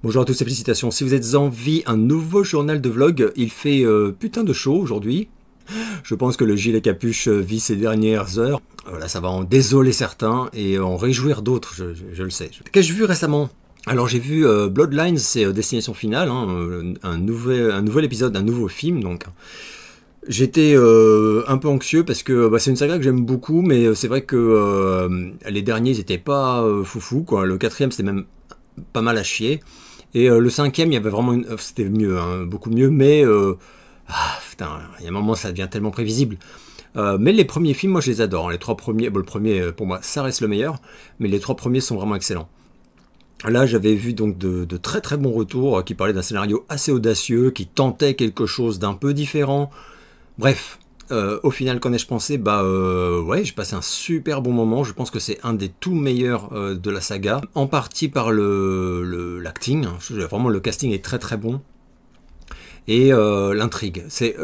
Bonjour à tous et félicitations. Si vous êtes en vie, un nouveau journal de vlog. Il fait putain de chaud aujourd'hui. Je pense que le gilet capuche vit ses dernières heures. Voilà, ça va en désoler certains et en réjouir d'autres, je le sais. Qu'est-ce que j'ai vu récemment? Alors j'ai vu Bloodlines, c'est Destination Finale, hein, un nouvel épisode, un nouveau film donc. J'étais un peu anxieux parce que c'est une saga que j'aime beaucoup, mais c'est vrai que les derniers ils étaient pas foufou quoi. Le quatrième c'était même pas mal à chier. Et le cinquième, il y avait vraiment c'était mieux, hein, beaucoup mieux, mais putain, il y a un moment ça devient tellement prévisible. Mais les premiers films, moi je les adore. Les trois premiers, bon, le premier pour moi ça reste le meilleur, mais les trois premiers sont vraiment excellents. Là j'avais vu donc de très très bons retours qui parlaient d'un scénario assez audacieux, qui tentait quelque chose d'un peu différent. Bref, au final, qu'en ai-je pensé? Ouais, j'ai passé un super bon moment. Je pense que c'est un des tout meilleurs de la saga. En partie par l'acting. Vraiment, le casting est très très bon. Et l'intrigue. C'est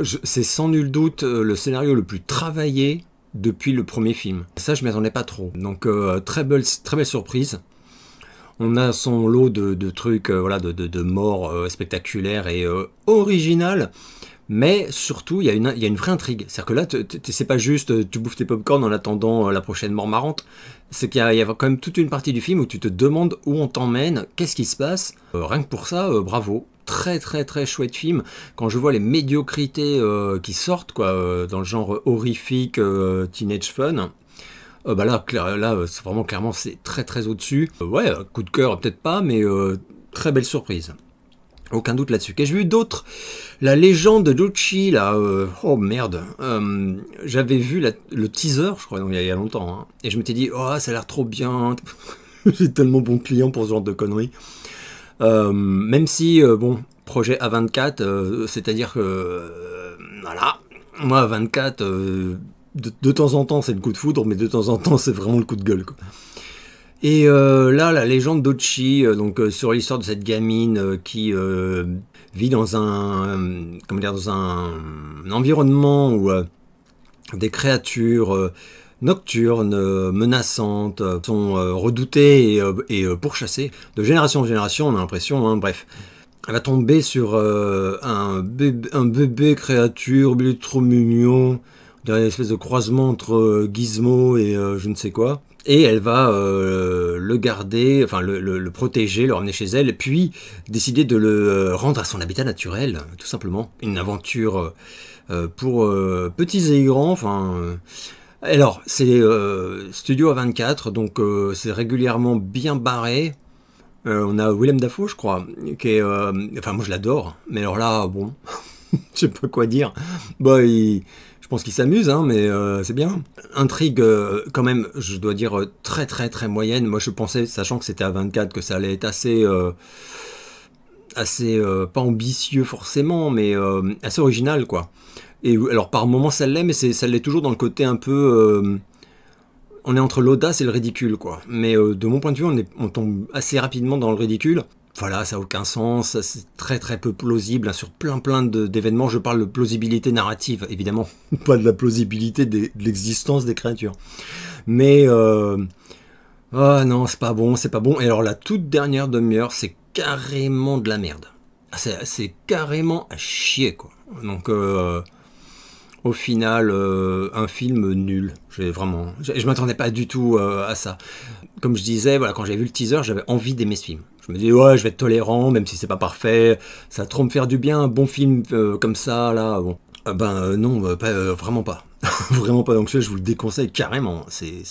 sans nul doute le scénario le plus travaillé depuis le premier film. Ça, je m'y attendais pas trop. Donc, très belle surprise. On a son lot de trucs, voilà, de morts spectaculaires et originales. Mais surtout, il y a une vraie intrigue. C'est-à-dire que là, c'est pas juste tu bouffes tes popcorn en attendant la prochaine mort marrante. C'est qu'il y a quand même toute une partie du film où tu te demandes où on t'emmène, qu'est-ce qui se passe. Rien que pour ça, bravo. Très très très chouette film. Quand je vois les médiocrités qui sortent, quoi, dans le genre horrifique, teenage fun, là, c'est vraiment clairement, c'est très très au-dessus. Ouais, coup de cœur, peut-être pas, mais très belle surprise. Aucun doute là-dessus. Qu'ai-je vu d'autre? La légende de Lucci, là, oh merde. J'avais vu le teaser, je crois, donc, il y a longtemps, hein, et je m'étais dit, oh, ça a l'air trop bien. J'ai tellement bon client pour ce genre de conneries. Même si, bon, projet A24, c'est-à-dire que, voilà, moi, A24, de temps en temps, c'est le coup de foudre, mais de temps en temps, c'est vraiment le coup de gueule, quoi. Et là, la légende d'Ochi, sur l'histoire de cette gamine qui vit dans dans un environnement où des créatures nocturnes, menaçantes, sont redoutées et pourchassées de génération en génération, on a l'impression, hein, bref. Elle va tomber sur un bébé créature, bébé trop mignon, une espèce de croisement entre Gizmo et je ne sais quoi. Et elle va le garder, enfin le protéger, le ramener chez elle, puis décider de le rendre à son habitat naturel, tout simplement. Une aventure pour petits et grands, enfin... Alors, c'est Studio A24, donc c'est régulièrement bien barré. On a Willem Dafoe, je crois, qui est... enfin, moi je l'adore, mais alors là, bon, je sais pas quoi dire. Je pense qu'il s'amuse, hein, mais c'est bien. Intrigue, quand même, je dois dire, très très très moyenne. Moi, je pensais, sachant que c'était à 24, que ça allait être assez pas ambitieux forcément, mais assez original, quoi. Et alors, par moments, ça l'est, mais ça l'est toujours dans le côté un peu... on est entre l'audace et le ridicule, quoi. Mais de mon point de vue, on tombe assez rapidement dans le ridicule. Voilà, ça n'a aucun sens, c'est très très peu plausible, hein, sur plein d'événements. Je parle de plausibilité narrative, évidemment, pas de la plausibilité de l'existence des créatures. Mais, oh non, c'est pas bon, c'est pas bon. Et alors la toute dernière demi-heure, c'est carrément de la merde. C'est carrément à chier, quoi. Donc, au final, un film nul. Je m'attendais pas du tout à ça. Comme je disais, voilà, quand j'avais vu le teaser, j'avais envie d'aimer ce film. Je me dis, ouais, je vais être tolérant, même si c'est pas parfait. Ça va trop me faire du bien, un bon film comme ça, là. Bon. Non, vraiment pas. Vraiment pas. Donc je vous le déconseille carrément. C'est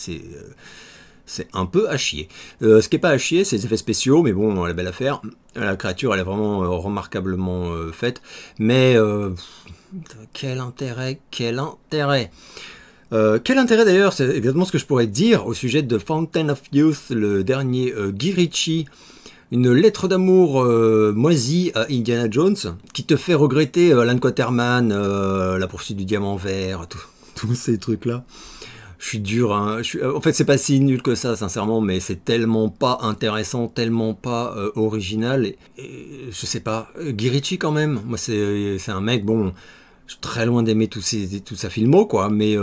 un peu à chier. Ce qui est pas à chier, c'est les effets spéciaux, mais bon, la belle affaire. La créature, elle est vraiment remarquablement faite. Mais quel intérêt, quel intérêt. Quel intérêt d'ailleurs, c'est exactement ce que je pourrais dire au sujet de Fountain of Youth, le dernier Guy Ritchie, une lettre d'amour moisie à Indiana Jones, qui te fait regretter Alan Quaterman, la poursuite du diamant vert, tous ces trucs-là. Je suis dur, hein. En fait, c'est pas si nul que ça, sincèrement, mais c'est tellement pas intéressant, tellement pas original. Et je sais pas, Guy Ritchie quand même. Moi, c'est un mec, bon, je suis très loin d'aimer tout sa filmo, quoi, mais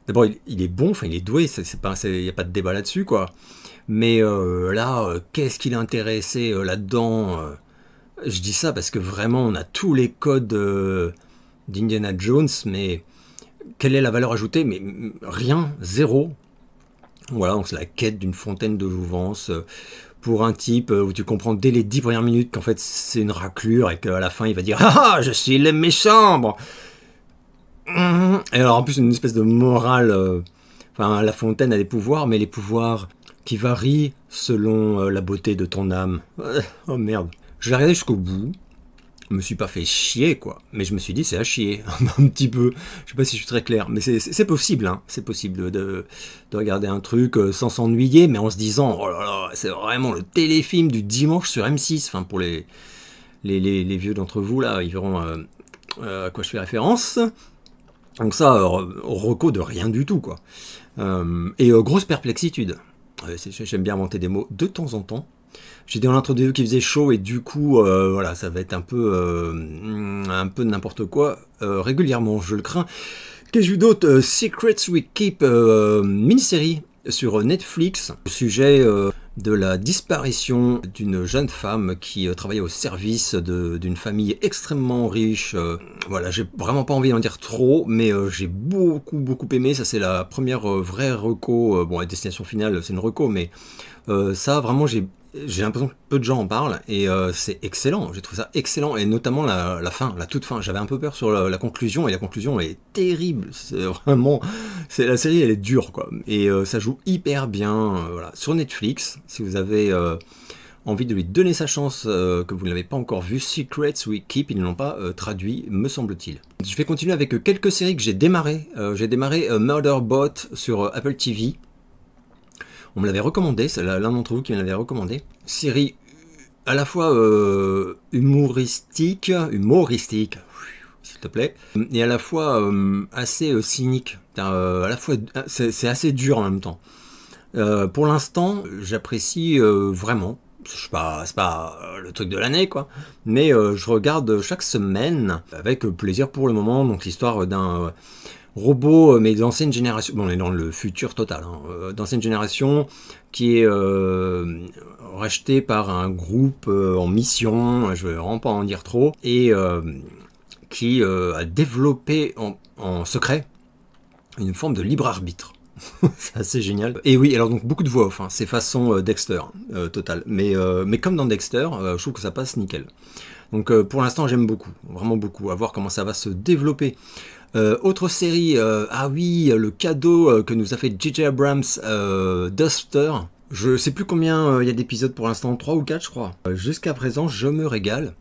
d'abord, il est bon, enfin, il est doué, il n'y a pas de débat là-dessus, quoi. Mais là, qu'est-ce qu'il est intéressé là-dedans Je dis ça parce que vraiment, on a tous les codes d'Indiana Jones, mais quelle est la valeur ajoutée? Mais rien, zéro. Voilà, donc c'est la quête d'une fontaine de jouvence pour un type où tu comprends dès les 10 premières minutes qu'en fait c'est une raclure et qu'à la fin il va dire ah je suis le méchant. Bon. Et alors en plus une espèce de morale, enfin la fontaine a des pouvoirs, mais les pouvoirs qui varient selon la beauté de ton âme. Oh merde. Je l'ai regardé jusqu'au bout. Je me suis pas fait chier quoi, mais je me suis dit c'est à chier un petit peu. Je sais pas si je suis très clair, mais c'est possible, hein. C'est possible de regarder un truc sans s'ennuyer, mais en se disant oh là là, c'est vraiment le téléfilm du dimanche sur M6. Enfin pour les vieux d'entre vous là, ils verront à quoi je fais référence. Donc ça, reco de rien du tout quoi. Et grosse perplexitude. J'aime bien inventer des mots de temps en temps. J'ai dit dans l'introduction qu'il faisait chaud et du coup, voilà, ça va être un peu n'importe quoi régulièrement, je le crains. Qu'ai-je vu d'autre? Secrets We Keep, mini-série sur Netflix, au sujet de la disparition d'une jeune femme qui travaillait au service d'une famille extrêmement riche. Voilà, j'ai vraiment pas envie d'en dire trop, mais j'ai beaucoup aimé. Ça, c'est la première vraie reco. Bon, la destination finale, c'est une reco, mais ça, vraiment, j'ai l'impression que peu de gens en parlent et c'est excellent, j'ai trouvé ça excellent et notamment la fin, la toute fin. J'avais un peu peur sur la conclusion et la conclusion est terrible, c'est vraiment, la série elle est dure quoi et ça joue hyper bien, voilà. Sur Netflix, si vous avez envie de lui donner sa chance, que vous ne l'avez pas encore vu, Secrets We Keep, ils ne l'ont pas traduit me semble-t-il. Je vais continuer avec quelques séries que j'ai démarré. J'ai démarré Murderbot sur Apple TV. On me l'avait recommandé, c'est l'un d'entre vous qui me l'avait recommandé. Série à la fois humoristique, s'il te plaît, et à la fois assez cynique. À la fois, c'est assez dur en même temps. Pour l'instant, j'apprécie vraiment. C'est pas le truc de l'année, quoi. Mais je regarde chaque semaine avec plaisir pour le moment. Donc l'histoire d'un robot, mais d'ancienne génération, bon, on est dans le futur total, hein, d'ancienne génération, qui est racheté par un groupe en mission, je ne vais vraiment pas en dire trop, et qui a développé en secret une forme de libre arbitre. C'est assez génial. Et oui, alors donc beaucoup de voix off, hein, c'est façon Dexter, total. Mais comme dans Dexter, je trouve que ça passe nickel. Donc pour l'instant j'aime beaucoup, vraiment beaucoup, à voir comment ça va se développer. Autre série, ah oui, le cadeau que nous a fait J.J. Abrams, Duster. Je sais plus combien il y a d'épisodes pour l'instant, 3 ou 4 je crois. Jusqu'à présent, je me régale.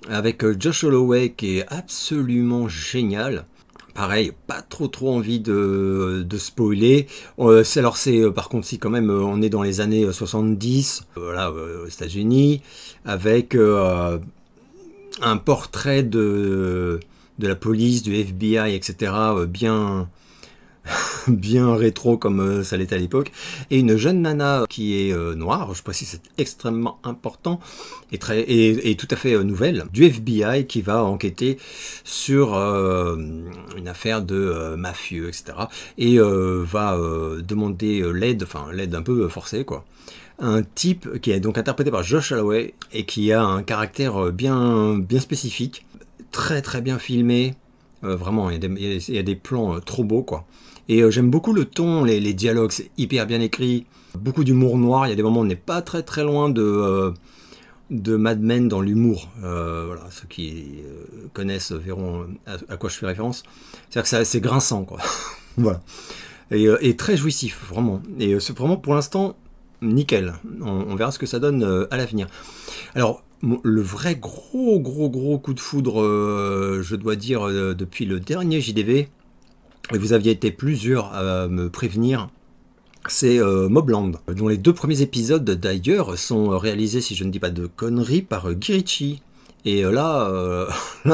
Avec Josh Holloway qui est absolument génial. Pareil, pas trop envie de spoiler. Alors c'est par contre si quand même on est dans les années 70, voilà, aux États-Unis, avec un portrait de la police, du FBI, etc. bien rétro comme ça l'était à l'époque, et une jeune nana qui est noire, je précise c'est extrêmement important, et tout à fait nouvelle, du FBI qui va enquêter sur une affaire de mafieux, etc. Et va demander l'aide un peu forcée, quoi. Un type qui est donc interprété par Josh Holloway et qui a un caractère bien spécifique, très bien filmé, vraiment il y a des plans trop beaux quoi. Et j'aime beaucoup le ton, les dialogues, c'est hyper bien écrit, beaucoup d'humour noir, il y a des moments où on n'est pas très loin de Mad Men dans l'humour, voilà, ceux qui connaissent verront à quoi je fais référence, c'est-à-dire que c'est grinçant quoi, voilà, et très jouissif vraiment, et c'est vraiment pour l'instant nickel, on verra ce que ça donne à l'avenir. Alors le vrai gros coup de foudre, je dois dire, depuis le dernier JDV, et vous aviez été plusieurs à me prévenir, c'est Mobland, dont les 2 premiers épisodes d'ailleurs sont réalisés, si je ne dis pas de conneries, par Guy Ritchie. Et là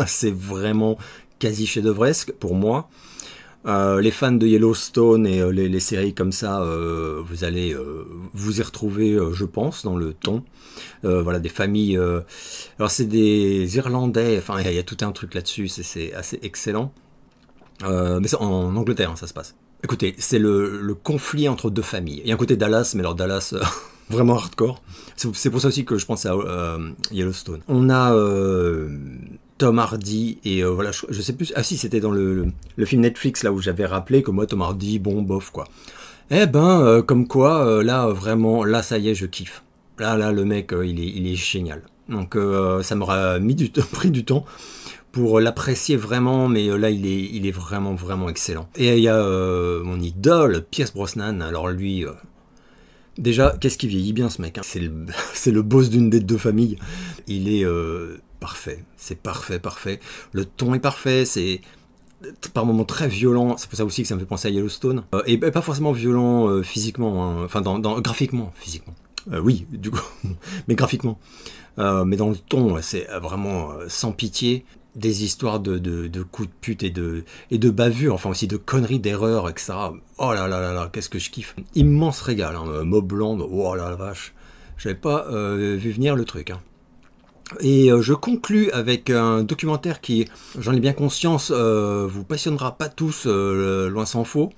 c'est vraiment quasi chef-d'œuvresque pour moi. Les fans de Yellowstone et les séries comme ça, vous allez vous y retrouver, je pense, dans le ton. Voilà, des familles. Alors c'est des Irlandais. Enfin, il y a tout un truc là-dessus. C'est assez excellent. Mais c'est en Angleterre, hein, ça se passe. Écoutez, c'est le conflit entre 2 familles. Il y a un côté Dallas, mais alors Dallas, vraiment hardcore. C'est pour ça aussi que je pense à Yellowstone. On a Tom Hardy, et voilà, je sais plus, ah si, c'était dans le film Netflix, là où j'avais rappelé que moi, Tom Hardy, bon, bof, quoi. Eh ben, comme quoi, là, vraiment, là, ça y est, je kiffe. Là, le mec, il est génial. Donc, ça m'aura pris du temps pour l'apprécier vraiment, mais là, il est vraiment, vraiment excellent. Et il y a mon idole, Pierce Brosnan. Alors lui, déjà, qu'est-ce qu'il vieillit bien, ce mec, hein. C'est le boss d'une des deux familles. Il est parfait. C'est parfait, parfait. Le ton est parfait, c'est par moments très violent. C'est pour ça aussi que ça me fait penser à Yellowstone. Et pas forcément violent physiquement, hein. Enfin, graphiquement, physiquement. Oui, du coup, mais graphiquement. Mais dans le ton, c'est vraiment sans pitié. Des histoires de coups de pute et de bavures, enfin aussi de conneries, d'erreurs, etc. Oh là là là là, qu'est-ce que je kiffe. Immense régal, hein. Mobland, oh là la vache. J'avais pas vu venir le truc, hein. Et je conclus avec un documentaire qui, j'en ai bien conscience, vous passionnera pas tous, loin s'en faut.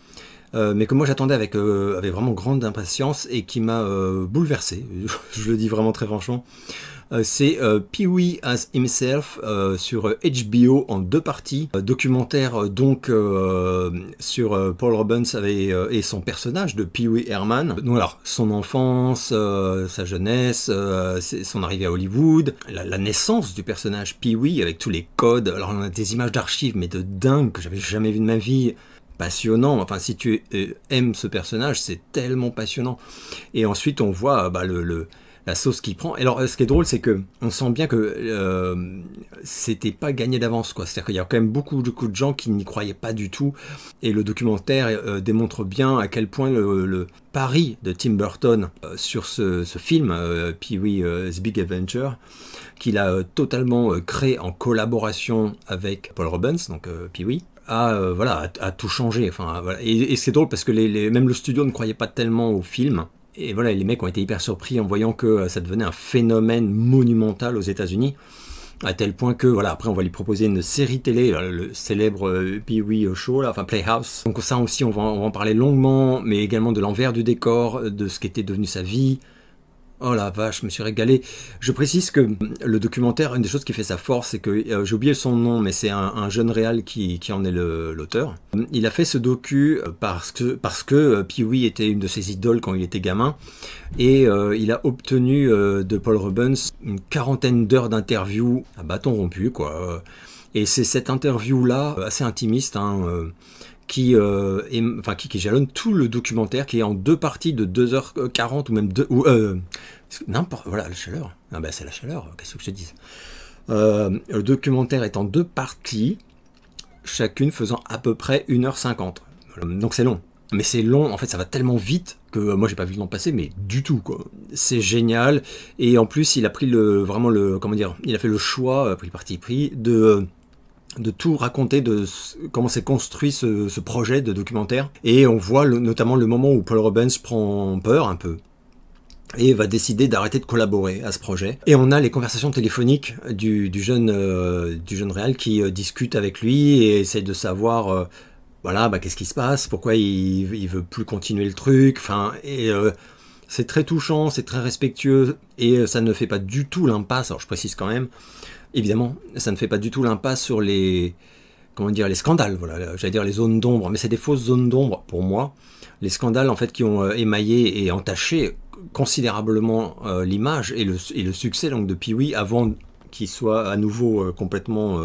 Mais que moi j'attendais avec vraiment grande impatience et qui m'a bouleversé, je le dis vraiment très franchement. C'est Pee-wee as Himself sur HBO en 2 parties. Documentaire donc sur Paul Rubens et son personnage de Pee-wee Herman. Donc alors, son enfance, sa jeunesse, son arrivée à Hollywood, la naissance du personnage Pee-wee avec tous les codes. Alors on a des images d'archives mais de dingue que j'avais jamais vu de ma vie. Passionnant, enfin si tu aimes ce personnage, c'est tellement passionnant. Et ensuite on voit la sauce qu'il prend. Et alors ce qui est drôle, c'est que on sent bien que c'était pas gagné d'avance, quoi. C'est-à-dire qu'il y a quand même beaucoup de gens qui n'y croyaient pas du tout. Et le documentaire démontre bien à quel point le pari de Tim Burton sur ce film, Pee-wee's Big Adventure, qu'il a totalement créé en collaboration avec Paul Rubens, donc Pee-wee, a tout changé. Enfin, voilà. Et c'est drôle parce que même le studio ne croyait pas tellement au film. Et voilà, les mecs ont été hyper surpris en voyant que ça devenait un phénomène monumental aux États-Unis, à tel point que voilà, après on va lui proposer une série télé, le célèbre Pee-wee Show, là, enfin Playhouse. Donc ça aussi, on va en parler longuement, mais également de l'envers du décor, de ce qu'était devenu sa vie. Oh la vache, je me suis régalé. Je précise que le documentaire, une des choses qui fait sa force, c'est que, j'ai oublié son nom, mais c'est un jeune réal qui en est l'auteur. Il a fait ce docu parce que Pee-wee était une de ses idoles quand il était gamin, et il a obtenu de Paul Rubens une 40aine d'heures d'interview à bâton rompu, quoi. Et c'est cette interview-là, assez intimiste, hein, qui jalonne tout le documentaire, qui est en 2 parties de 2h40 ou même n'importe, voilà, la chaleur. Ah ben c'est la chaleur, qu'est-ce que je te dis. Le documentaire est en 2 parties, chacune faisant à peu près 1h50. Donc c'est long. Mais c'est long, en fait ça va tellement vite que moi j'ai pas vu le temps passer, mais du tout, quoi. C'est génial. Et en plus il a pris il a fait le choix, pris le parti pris de tout raconter, de comment s'est construit ce projet de documentaire. Et on voit notamment le moment où Paul Rubens prend peur un peu et va décider d'arrêter de collaborer à ce projet. Et on a les conversations téléphoniques du jeune réal qui discute avec lui et essaie de savoir qu'est-ce qui se passe, pourquoi il veut plus continuer le truc. Enfin, c'est très touchant, c'est très respectueux et ça ne fait pas du tout l'impasse. Alors je précise quand même, évidemment, ça ne fait pas du tout l'impasse sur les scandales, voilà, j'allais dire les zones d'ombre, mais c'est des fausses zones d'ombre pour moi. Les scandales en fait qui ont émaillé et entaché considérablement l'image et le succès donc de Pee-wee avant qu'il soit à nouveau complètement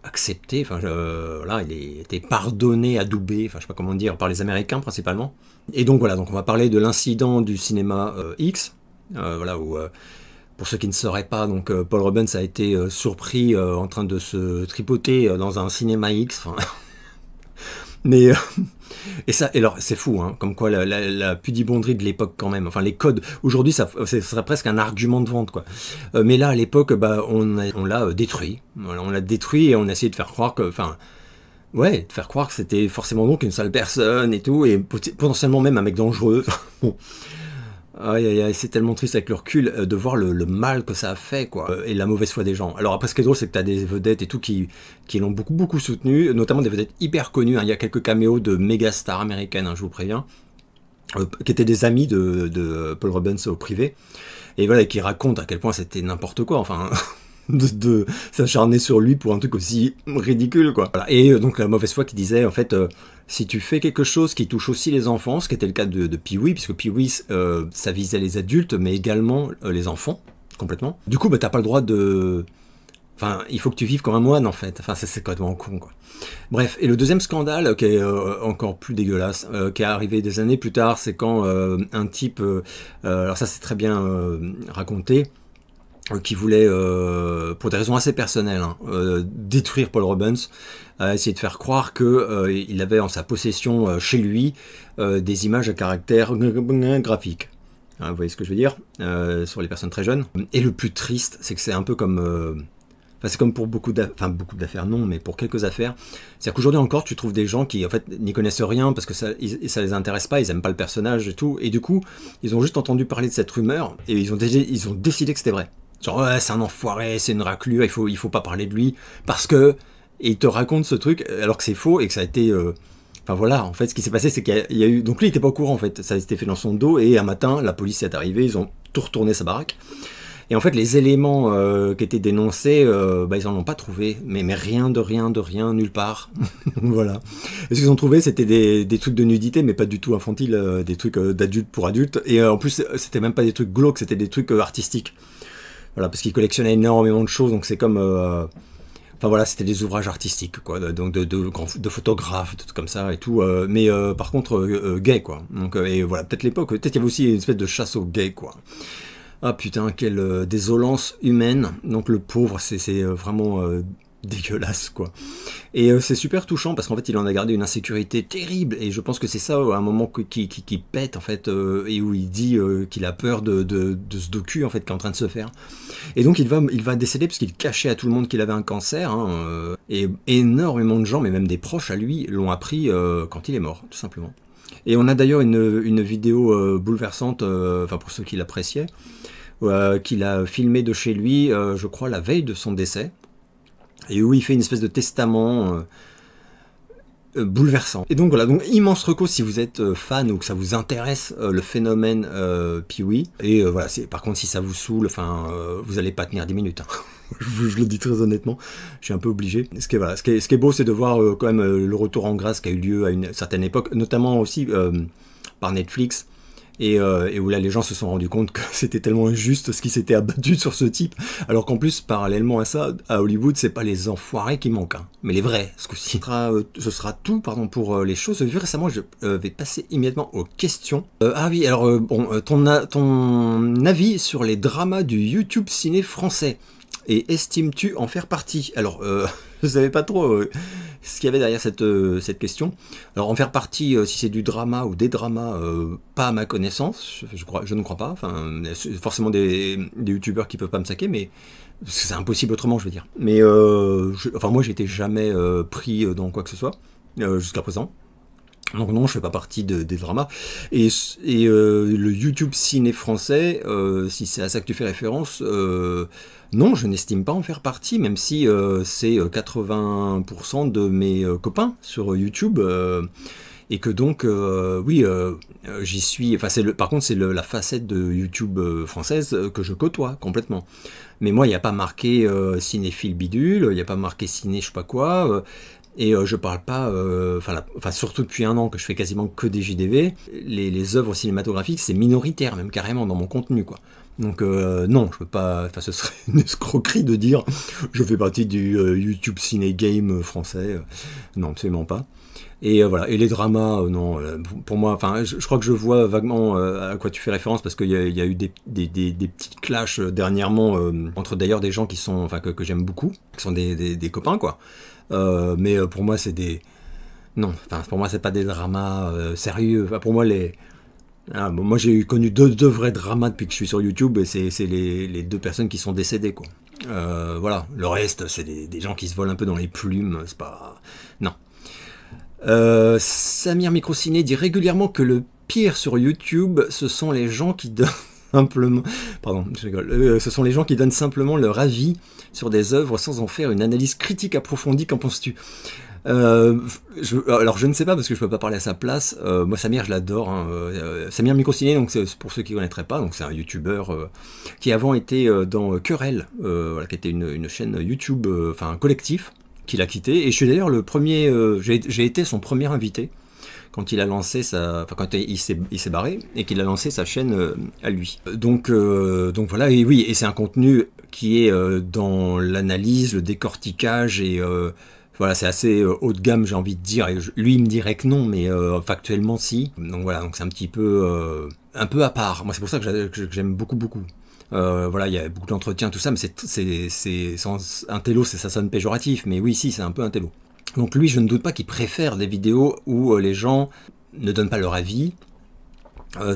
accepté. Enfin, voilà, il a été pardonné, adoubé, enfin je sais pas comment dire, par les Américains principalement. Et donc voilà, donc on va parler de l'incident du cinéma X, voilà où pour ceux qui ne sauraient pas, donc Paul Rubens a été surpris en train de se tripoter dans un cinéma X. Enfin, mais et alors c'est fou, hein, comme quoi la pudibonderie de l'époque quand même. Enfin les codes aujourd'hui, ça serait presque un argument de vente, quoi. Mais là à l'époque, on l'a détruit. Voilà, on l'a détruit et on a essayé de faire croire que, de faire croire que c'était forcément donc une sale personne et tout, et potentiellement même un mec dangereux. Bon. C'est tellement triste avec le recul de voir le mal que ça a fait, quoi, et la mauvaise foi des gens. Alors après, ce qui est drôle, c'est que tu as des vedettes et tout qui l'ont beaucoup soutenu, notamment des vedettes hyper connues, hein. Il y a quelques caméos de méga stars américaines, hein, je vous préviens. qui étaient des amis de Paul Rubens au privé, et voilà, qui racontent à quel point c'était n'importe quoi, enfin, de s'acharner sur lui pour un truc aussi ridicule, quoi. Voilà. Et donc la mauvaise foi qui disait, en fait, si tu fais quelque chose qui touche aussi les enfants, ce qui était le cas de Pee-wee, puisque Pee-wee, ça visait les adultes, mais également les enfants, complètement. Du coup, bah, t'as pas le droit de... Enfin, il faut que tu vives comme un moine, en fait. Enfin, c'est complètement con, quoi. Bref, et le deuxième scandale, qui est encore plus dégueulasse, qui est arrivé des années plus tard, c'est quand un type... alors ça, c'est très bien raconté, qui voulait, pour des raisons assez personnelles, hein, détruire Paul Rubens, essayer de faire croire qu'il avait en sa possession, chez lui, des images à caractère graphique. Hein, vous voyez ce que je veux dire, sur les personnes très jeunes. Et le plus triste, c'est que c'est un peu comme... Enfin, c'est comme pour beaucoup d'affaires, non, mais pour quelques affaires. C'est-à-dire qu'aujourd'hui encore, tu trouves des gens qui, en fait, n'y connaissent rien parce que ça les intéresse pas, ils aiment pas le personnage et tout. Et du coup, ils ont juste entendu parler de cette rumeur et ils ont décidé que c'était vrai. Genre, ouais, c'est un enfoiré, c'est une raclure, il faut pas parler de lui. Parce que, et ils te racontent ce truc alors que c'est faux et que ça a été... Enfin voilà, en fait, ce qui s'est passé, c'est qu'il y a eu... Donc lui, il était pas au courant, en fait. Ça a été fait dans son dos et un matin, la police est arrivée, ils ont tout retourné sa baraque. Et en fait, les éléments qui étaient dénoncés, bah, ils en ont pas trouvé. Mais rien de rien, nulle part. Voilà. Et ce qu'ils ont trouvé, c'était des trucs de nudité, mais pas du tout infantiles, des trucs d'adultes pour adultes. Et en plus, c'était même pas des trucs glauques, c'était des trucs artistiques. Voilà, parce qu'ils collectionnaient énormément de choses, donc c'est comme... Enfin voilà, c'était des ouvrages artistiques, quoi, donc de photographes, de trucs comme ça et tout, mais par contre gay, quoi. Donc et voilà, peut-être l'époque, peut-être il y avait aussi une espèce de chasse aux gays, quoi. Ah putain, quelle désolance humaine. Donc le pauvre, c'est vraiment dégueulasse, quoi. Et c'est super touchant parce qu'en fait, il en a gardé une insécurité terrible. Et je pense que c'est ça, à un moment qui pète, en fait, et où il dit qu'il a peur de ce docu, en fait, qui est en train de se faire. Et donc, il va décéder parce qu'il cachait à tout le monde qu'il avait un cancer. Hein, et énormément de gens, mais même des proches à lui, l'ont appris quand il est mort, tout simplement. Et on a d'ailleurs une vidéo bouleversante, enfin pour ceux qui l'appréciaient, qu'il a filmé de chez lui, je crois, la veille de son décès, et où il fait une espèce de testament bouleversant. Et donc voilà, donc immense reco si vous êtes fan ou que ça vous intéresse le phénomène Pee-wee. Et voilà, par contre si ça vous saoule, enfin, vous allez pas tenir 10 minutes. Hein. Je le dis très honnêtement, je suis un peu obligé. Ce qui est beau, c'est de voir quand même le retour en grâce qui a eu lieu à une certaine époque, notamment aussi par Netflix, et où là les gens se sont rendus compte que c'était tellement injuste ce qui s'était abattu sur ce type, alors qu'en plus, parallèlement à ça, à Hollywood, c'est pas les enfoirés qui manquent, hein, mais les vrais, ce coup-ci. Ce sera tout, pardon, pour les choses vues récemment. Je vais passer immédiatement aux questions. Ah oui, alors, bon, ton avis sur les dramas du YouTube ciné français, et estimes-tu en faire partie? Alors, je savais pas trop ce qu'il y avait derrière cette question. Alors, en faire partie, si c'est du drama ou des dramas, pas à ma connaissance, je ne crois pas. Enfin, forcément des youtubeurs qui peuvent pas me saquer, mais c'est impossible autrement, je veux dire. Mais, enfin, moi, j'étais jamais pris dans quoi que ce soit, jusqu'à présent. Donc non, je fais pas partie des dramas. Et le YouTube ciné français, si c'est à ça que tu fais référence, non, je n'estime pas en faire partie, même si c'est 80% de mes copains sur YouTube, et que donc, oui, j'y suis... Enfin, par contre, c'est la facette de YouTube française que je côtoie complètement. Mais moi, il n'y a pas marqué cinéphile bidule, il n'y a pas marqué ciné je sais pas quoi... Et je parle pas, enfin surtout depuis un an que je fais quasiment que des JDV, les œuvres cinématographiques c'est minoritaire même carrément dans mon contenu quoi. Donc non, je peux pas, enfin ce serait une escroquerie de dire je fais partie du YouTube Ciné Game français, non absolument pas. Et voilà, et les dramas, non, pour moi, enfin je crois que je vois vaguement à quoi tu fais référence parce qu'il y a eu des petits clashs dernièrement entre d'ailleurs des gens qui sont, enfin que j'aime beaucoup, qui sont des copains quoi. Mais pour moi c'est des... Non, enfin pour moi c'est pas des dramas sérieux. Enfin, pour moi moi j'ai connu deux vrais dramas depuis que je suis sur YouTube et c'est les deux personnes qui sont décédées quoi. Voilà, le reste c'est des gens qui se volent un peu dans les plumes, c'est pas... Non. Samir Microciné dit régulièrement que le pire sur YouTube ce sont les gens qui donnent... simplement... Pardon, je rigole. Ce sont les gens qui donnent simplement leur avis sur des œuvres sans en faire une analyse critique approfondie. Qu'en penses-tu? Alors je ne sais pas parce que je peux pas parler à sa place. Moi Samir je l'adore, hein. Samir Microciné, donc c'est pour ceux qui ne connaîtraient pas, donc c'est un youtubeur qui avant était dans Querelle, voilà, qui était une chaîne YouTube, enfin un collectif qu'il a quitté, et je suis d'ailleurs le premier, j'ai été son premier invité quand il a lancé sa, enfin quand il s'est barré et qu'il a lancé sa chaîne à lui. Donc voilà, et oui, et c'est un contenu qui est dans l'analyse, le décortiquage et voilà, c'est assez haut de gamme, j'ai envie de dire. Et lui, il me dirait que non, mais factuellement, si. Donc voilà, donc c'est un petit peu à part. Moi, c'est pour ça que j'aime beaucoup, beaucoup. Voilà, il y a beaucoup d'entretiens, tout ça, mais c'est sans un télo, ça sonne péjoratif, mais oui, si, c'est un peu un télo. Donc lui, je ne doute pas qu'il préfère des vidéos où les gens ne donnent pas leur avis.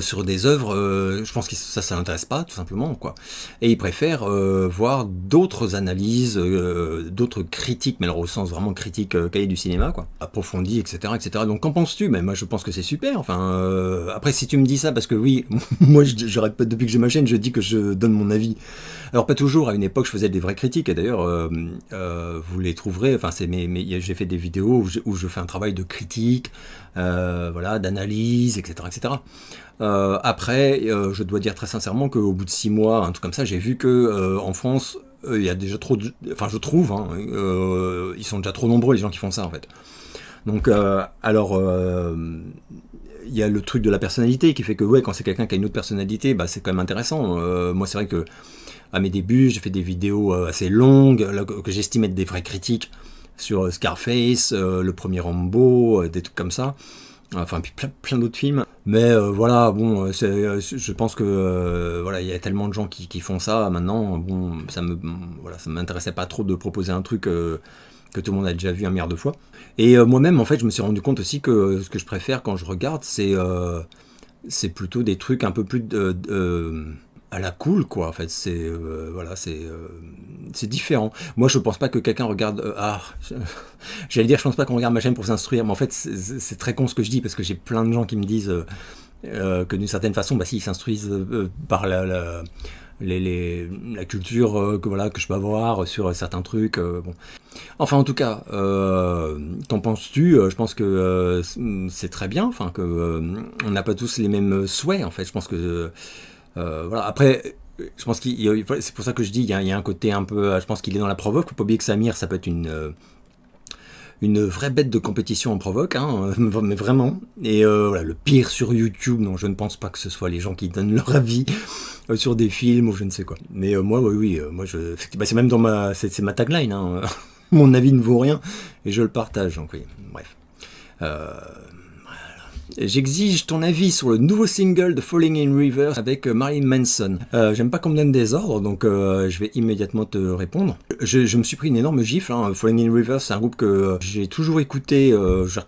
Sur des œuvres, je pense que ça l'intéresse pas, tout simplement, quoi. Et il préfère voir d'autres analyses, d'autres critiques, mais alors au sens vraiment critique, cahier du cinéma, quoi, approfondi, etc., etc. Donc qu'en penses-tu? Ben moi, je pense que c'est super. Enfin, après, si tu me dis ça, parce que oui, moi, je répète depuis que j'ai ma chaîne, je dis que je donne mon avis. Alors pas toujours. À une époque, je faisais des vraies critiques. Et d'ailleurs, vous les trouverez. Enfin, j'ai fait des vidéos où je fais un travail de critique, voilà, d'analyse, etc., etc. Après, je dois dire très sincèrement qu'au bout de 6 mois, un truc comme ça, j'ai vu que en France, il y a déjà trop de... Enfin, je trouve, hein, ils sont déjà trop nombreux les gens qui font ça, en fait. Donc, alors, il y a le truc de la personnalité qui fait que, ouais, quand c'est quelqu'un qui a une autre personnalité, bah, c'est quand même intéressant. Moi, c'est vrai que à mes débuts, j'ai fait des vidéos assez longues, là, que j'estime être des vraies critiques sur Scarface, le premier Rambo, des trucs comme ça. Enfin, puis plein d'autres films. Mais voilà, bon, je pense que voilà, il y a tellement de gens qui font ça maintenant. Bon, voilà, ça m'intéressait pas trop de proposer un truc que tout le monde a déjà vu un milliard de fois. Et moi-même, en fait, je me suis rendu compte aussi que ce que je préfère quand je regarde, c'est plutôt des trucs un peu plus à la cool, quoi. En fait, voilà, c'est différent. Moi, je pense pas que quelqu'un regarde. J'allais dire, je pense pas qu'on regarde ma chaîne pour s'instruire, mais en fait, c'est très con ce que je dis parce que j'ai plein de gens qui me disent que d'une certaine façon, bah si, ils s'instruisent par la culture que je peux avoir sur certains trucs. Bon. Enfin, en tout cas, qu'en penses-tu? Je pense que c'est très bien. Enfin, que on n'a pas tous les mêmes souhaits. En fait, je pense que voilà. Après, je pense c'est pour ça que je dis, il y a un côté un peu. Je pense qu'il est dans la provoque. Faut pas oublier que Samir, ça peut être une vraie bête de compétition en provoque, hein, mais vraiment. Et voilà, le pire sur YouTube, non, je ne pense pas que ce soit les gens qui donnent leur avis sur des films ou je ne sais quoi. Mais moi, oui, moi, c'est même dans c'est ma tagline, hein. Mon avis ne vaut rien et je le partage. Donc oui, bref. J'exige ton avis sur le nouveau single de Falling in Reverse avec Marilyn Manson. J'aime pas qu'on me donne des ordres, donc je vais immédiatement te répondre. Je me suis pris une énorme gifle, hein. Falling in Reverse, c'est un groupe que j'ai toujours écouté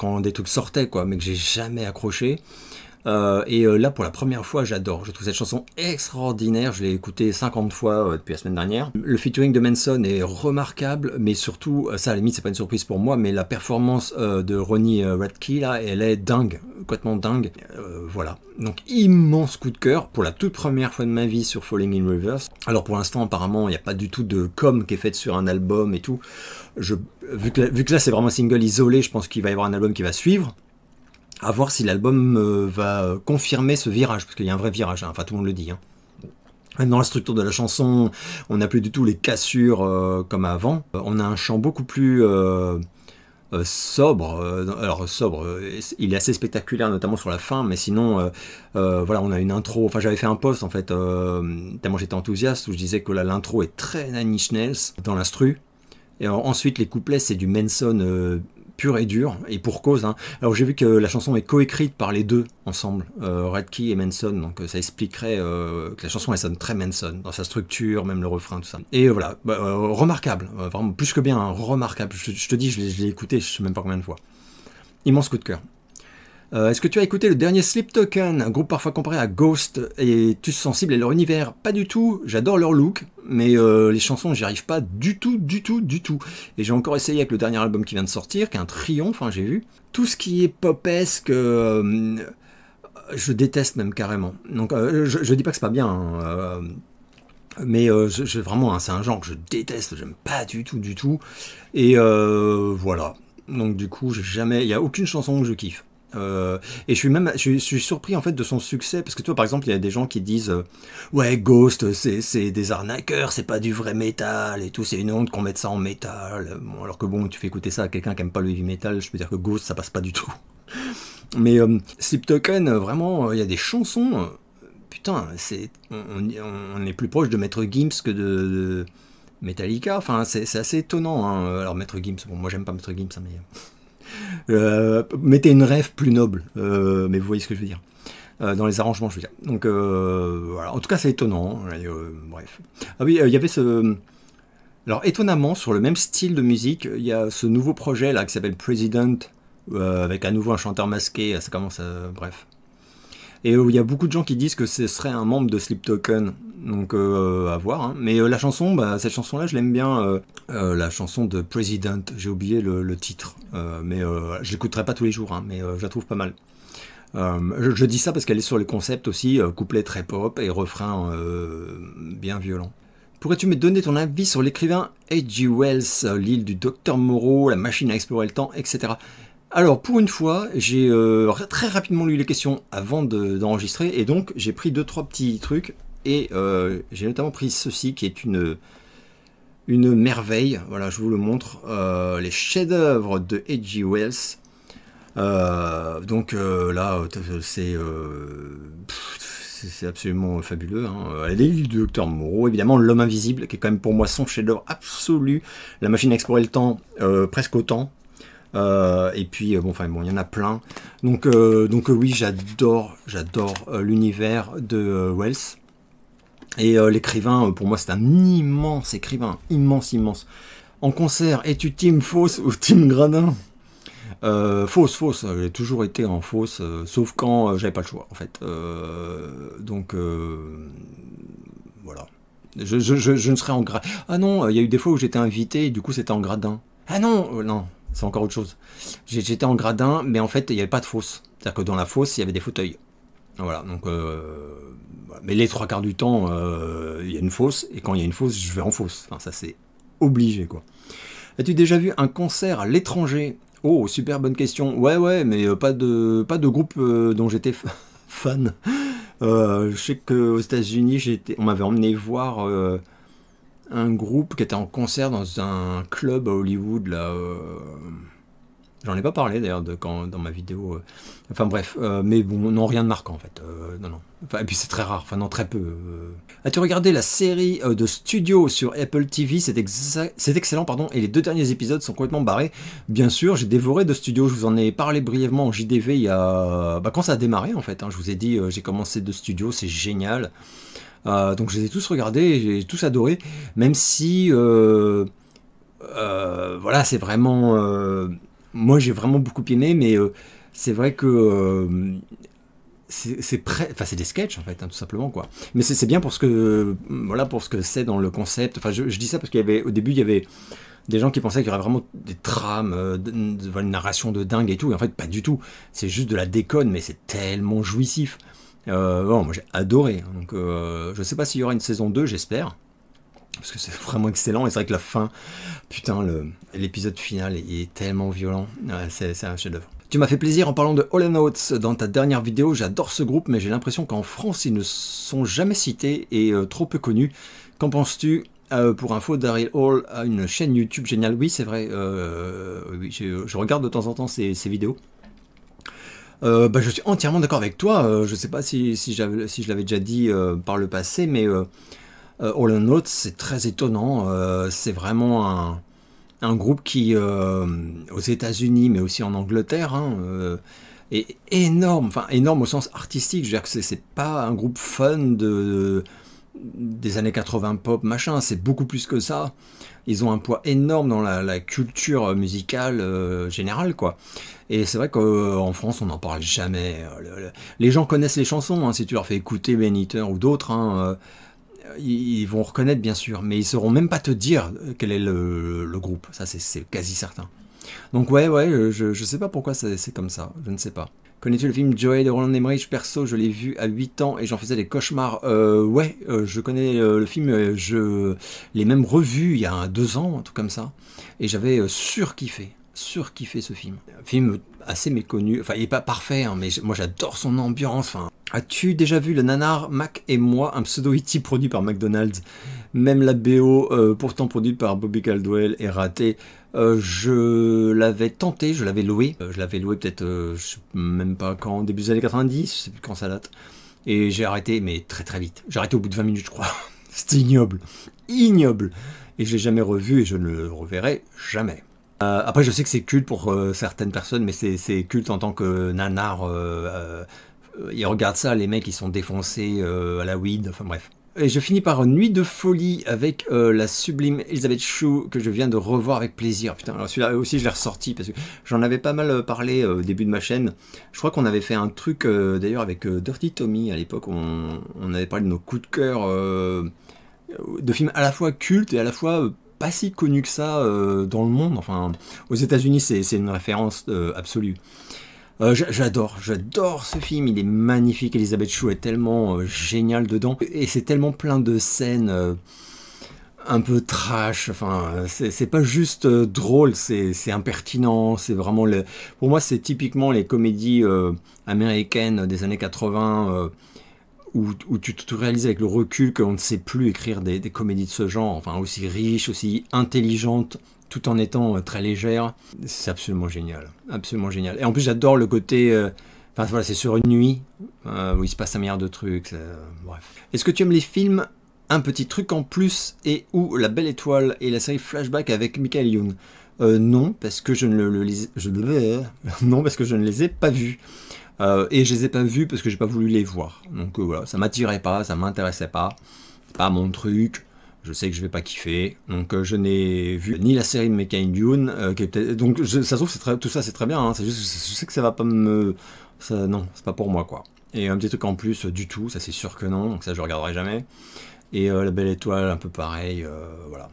quand des trucs sortaient, quoi, mais que j'ai jamais accroché. Et là, pour la première fois, j'adore. Je trouve cette chanson extraordinaire. Je l'ai écoutée 50 fois depuis la semaine dernière. Le featuring de Manson est remarquable, mais surtout, ça à la limite, c'est pas une surprise pour moi, mais la performance de Ronnie Radke, là, elle est dingue, complètement dingue. Voilà. Donc, immense coup de cœur pour la toute première fois de ma vie sur Falling in Reverse. Alors, pour l'instant, apparemment, il n'y a pas du tout de com qui est faite sur un album et tout. Vu que là, c'est vraiment un single isolé, je pense qu'il va y avoir un album qui va suivre. À voir si l'album va confirmer ce virage, parce qu'il y a un vrai virage, hein, enfin tout le monde le dit. Hein. Dans la structure de la chanson, on n'a plus du tout les cassures comme avant. On a un chant beaucoup plus sobre. Alors sobre, il est assez spectaculaire, notamment sur la fin, mais sinon, voilà, on a une intro. Enfin, j'avais fait un post en fait, tellement j'étais enthousiaste, où je disais que l'intro est très Nine Inch Nails dans l'instru. Et ensuite, les couplets, c'est du Manson pur et dur, et pour cause. Hein. Alors j'ai vu que la chanson est coécrite par les deux ensemble, Radke et Manson, donc ça expliquerait que la chanson elle sonne très Manson, dans sa structure, même le refrain, tout ça. Et voilà, remarquable, vraiment plus que bien, hein, remarquable. Je te dis, je l'ai écouté, je sais même pas combien de fois. Immense coup de cœur. Est-ce que tu as écouté le dernier Sleep Token, un groupe parfois comparé à Ghost, et tu es sensible à leur univers? Pas du tout, j'adore leur look, mais les chansons, j'y arrive pas du tout. Et j'ai encore essayé avec le dernier album qui vient de sortir, qui est un triomphe, hein, j'ai vu. Tout ce qui est popesque, Je déteste même carrément. Donc je dis pas que c'est pas bien, hein, mais vraiment, hein, c'est un genre que je déteste, j'aime pas du tout, du tout. Et voilà. Donc du coup, il y a aucune chanson que je kiffe. Et je suis surpris en fait de son succès parce que toi par exemple il y a des gens qui disent ouais Ghost c'est des arnaqueurs, c'est pas du vrai métal et tout, c'est une honte qu'on mette ça en métal. Bon, alors que bon, tu fais écouter ça à quelqu'un qui aime pas le heavy metal, je peux dire que Ghost ça passe pas du tout. Mais Sleep Token, vraiment il y a des chansons, putain, on est plus proche de Maître Gims que de Metallica, enfin c'est assez étonnant, hein. Alors Maître Gims, bon moi j'aime pas Maître Gims, hein, mais mettez une rêve plus noble, mais vous voyez ce que je veux dire. Dans les arrangements, je veux dire. Donc voilà, en tout cas c'est étonnant. Bref. Ah oui, il y avait ce... Alors étonnamment, sur le même style de musique, il y a ce nouveau projet là qui s'appelle President, avec à nouveau un chanteur masqué, ça commence à... Bref. Et il y a beaucoup de gens qui disent que ce serait un membre de Sleep Token, donc à voir. Hein. Mais la chanson, cette chanson-là, je l'aime bien. La chanson de President, j'ai oublié le titre, mais je l'écouterai pas tous les jours, hein, mais je la trouve pas mal. Je dis ça parce qu'elle est sur les concepts aussi, couplet très pop et refrain bien violent. Pourrais-tu me donner ton avis sur l'écrivain H.G. Wells, l'île du Docteur Moreau, la machine à explorer le temps, etc. Alors, pour une fois, j'ai très rapidement lu les questions avant d'enregistrer, et donc j'ai pris 2-3 petits trucs, et j'ai notamment pris ceci, qui est une merveille. Voilà, je vous le montre. Les chefs-d'œuvre de H.G. Wells. Donc là, c'est absolument fabuleux. Hein. L'île du Docteur Moreau, évidemment, L'Homme Invisible, qui est quand même pour moi son chef-d'œuvre absolu. La machine à explorer le temps, presque autant. Et puis bon, il y en a plein. Donc oui, j'adore l'univers de Wells. Et l'écrivain, pour moi, c'est un immense écrivain, immense. En concert, es-tu team Fosse ou team Gradin? Fosse, j'ai toujours été en Fosse, sauf quand j'avais pas le choix, en fait. Donc voilà. Je ne serais en gradin. Ah non, il y a eu des fois où j'étais invité, et du coup c'était en gradin. Ah non, non. C'est encore autre chose. J'étais en gradin, mais en fait, il n'y avait pas de fosse. C'est-à-dire que dans la fosse, il y avait des fauteuils. Voilà, donc... mais les 3 quarts du temps, il y a une fosse, et quand il y a une fosse, je vais en fosse. Enfin, ça, c'est obligé, quoi. As-tu déjà vu un concert à l'étranger? Oh, super bonne question. Ouais, mais pas de groupe dont j'étais fan. Je sais qu'aux États-Unis, on m'avait emmené voir... un groupe qui était en concert dans un club à Hollywood, là. J'en ai pas parlé d'ailleurs dans ma vidéo. Enfin bref, mais bon, non, rien de marquant en fait. Non. Enfin, et puis c'est très rare, enfin non, très peu. As-tu regardé la série de Studio sur Apple TV? C'est excellent, pardon, et les 2 derniers épisodes sont complètement barrés. Bien sûr, j'ai dévoré de Studio, je vous en ai parlé brièvement en JDV il y a... quand ça a démarré en fait. Hein, je vous ai dit, j'ai commencé de Studio, c'est génial. Donc je les ai tous regardés, j'ai tous adoré, même si voilà, c'est vraiment moi j'ai vraiment beaucoup aimé, mais c'est vrai que c'est des sketchs en fait, hein, tout simplement quoi. Mais c'est bien pour ce que voilà, pour ce que c'est dans le concept. Enfin, je dis ça parce qu'il y avait au début il y avait des gens qui pensaient qu'il y aurait vraiment des trames, une narration de dingue et tout, et en fait pas du tout. C'est juste de la déconne, mais c'est tellement jouissif. Bon, moi j'ai adoré, donc je sais pas s'il y aura une saison 2, j'espère, parce que c'est vraiment excellent, et c'est vrai que la fin, putain, l'épisode final est tellement violent, c'est un chef-d'œuvre. Tu m'as fait plaisir en parlant de Hall & Oates dans ta dernière vidéo, j'adore ce groupe, mais j'ai l'impression qu'en France ils ne sont jamais cités et trop peu connus. Qu'en penses-tu? Pour info, Daryl Hall a une chaîne YouTube géniale. Oui, c'est vrai, oui, je regarde de temps en temps ses vidéos. Je suis entièrement d'accord avec toi. Je sais pas si je l'avais déjà dit par le passé, mais Hall & Oates, c'est très étonnant. C'est vraiment un groupe qui, aux États-Unis, mais aussi en Angleterre, hein, est énorme. Enfin, énorme au sens artistique. Je veux dire que c'est pas un groupe fun des années 80 pop, machin. C'est beaucoup plus que ça. Ils ont un poids énorme dans la culture musicale générale, quoi. Et c'est vrai qu'en France, on n'en parle jamais. Les gens connaissent les chansons, hein, si tu leur fais écouter Ben Eater ou d'autres, hein, ils vont reconnaître bien sûr, mais ils sauront même pas te dire quel est le groupe. Ça, c'est quasi certain. Donc ouais, je sais pas pourquoi c'est comme ça, je ne sais pas. Connais-tu le film Joey de Roland Emmerich? Perso, je l'ai vu à 8 ans et j'en faisais des cauchemars. Ouais, je connais le film, je l'ai même revu il y a 2 ans, un truc comme ça. Et j'avais surkiffé ce film. Un film assez méconnu, enfin il est pas parfait, hein, mais moi j'adore son ambiance. Enfin, as-tu déjà vu le nanar Mac et moi, un pseudo E.T. produit par McDonald's? Même la BO, pourtant produite par Bobby Caldwell, est ratée. Je l'avais tenté, je l'avais loué. Je l'avais loué peut-être, je sais même pas quand, début des années 90, je sais plus quand ça date. Et j'ai arrêté, mais très très vite. J'ai arrêté au bout de 20 minutes, je crois. C'était ignoble. Ignoble. Et je l'ai jamais revu et je ne le reverrai jamais. Après, je sais que c'est culte pour certaines personnes, mais c'est culte en tant que nanar. Ils regardent ça, les mecs, ils sont défoncés à la weed, enfin bref. Et je finis par Nuit de folie avec la sublime Elisabeth Shue que je viens de revoir avec plaisir. Putain, alors celui-là aussi je l'ai ressorti parce que j'en avais pas mal parlé au début de ma chaîne. Je crois qu'on avait fait un truc d'ailleurs avec Dirty Tommy à l'époque. On avait parlé de nos coups de cœur de films à la fois cultes et à la fois pas si connus que ça dans le monde. Enfin, aux États-Unis c'est une référence absolue. J'adore ce film, il est magnifique, Elisabeth Shue est tellement géniale dedans, et c'est tellement plein de scènes un peu trash, enfin, c'est pas juste drôle, c'est impertinent, c'est vraiment, pour moi c'est typiquement les comédies américaines des années 80, où tu te réalises avec le recul qu'on ne sait plus écrire des comédies de ce genre, enfin aussi riches, aussi intelligentes, tout en étant très légère. C'est absolument génial, absolument génial. Et en plus j'adore le côté, enfin voilà, c'est sur une nuit où il se passe un milliard de trucs, bref. Est-ce que tu aimes les films Un petit truc en plus et ou La Belle Étoile et la série Flashback avec Michael Youn? Non, parce que je ne non, parce que je ne les ai pas vus. Et je les ai pas vus parce que j'ai pas voulu les voir. Donc voilà, ça m'attirait pas, ça m'intéressait pas. C'est pas mon truc. Je sais que je vais pas kiffer, donc je n'ai vu ni la série de Michael Youn, donc ça se trouve tout ça c'est très bien, hein, c'est juste je sais que ça va pas me, non, c'est pas pour moi quoi. Et un petit truc en plus du tout, ça c'est sûr que non, donc ça je regarderai jamais. Et La Belle Étoile un peu pareil, voilà,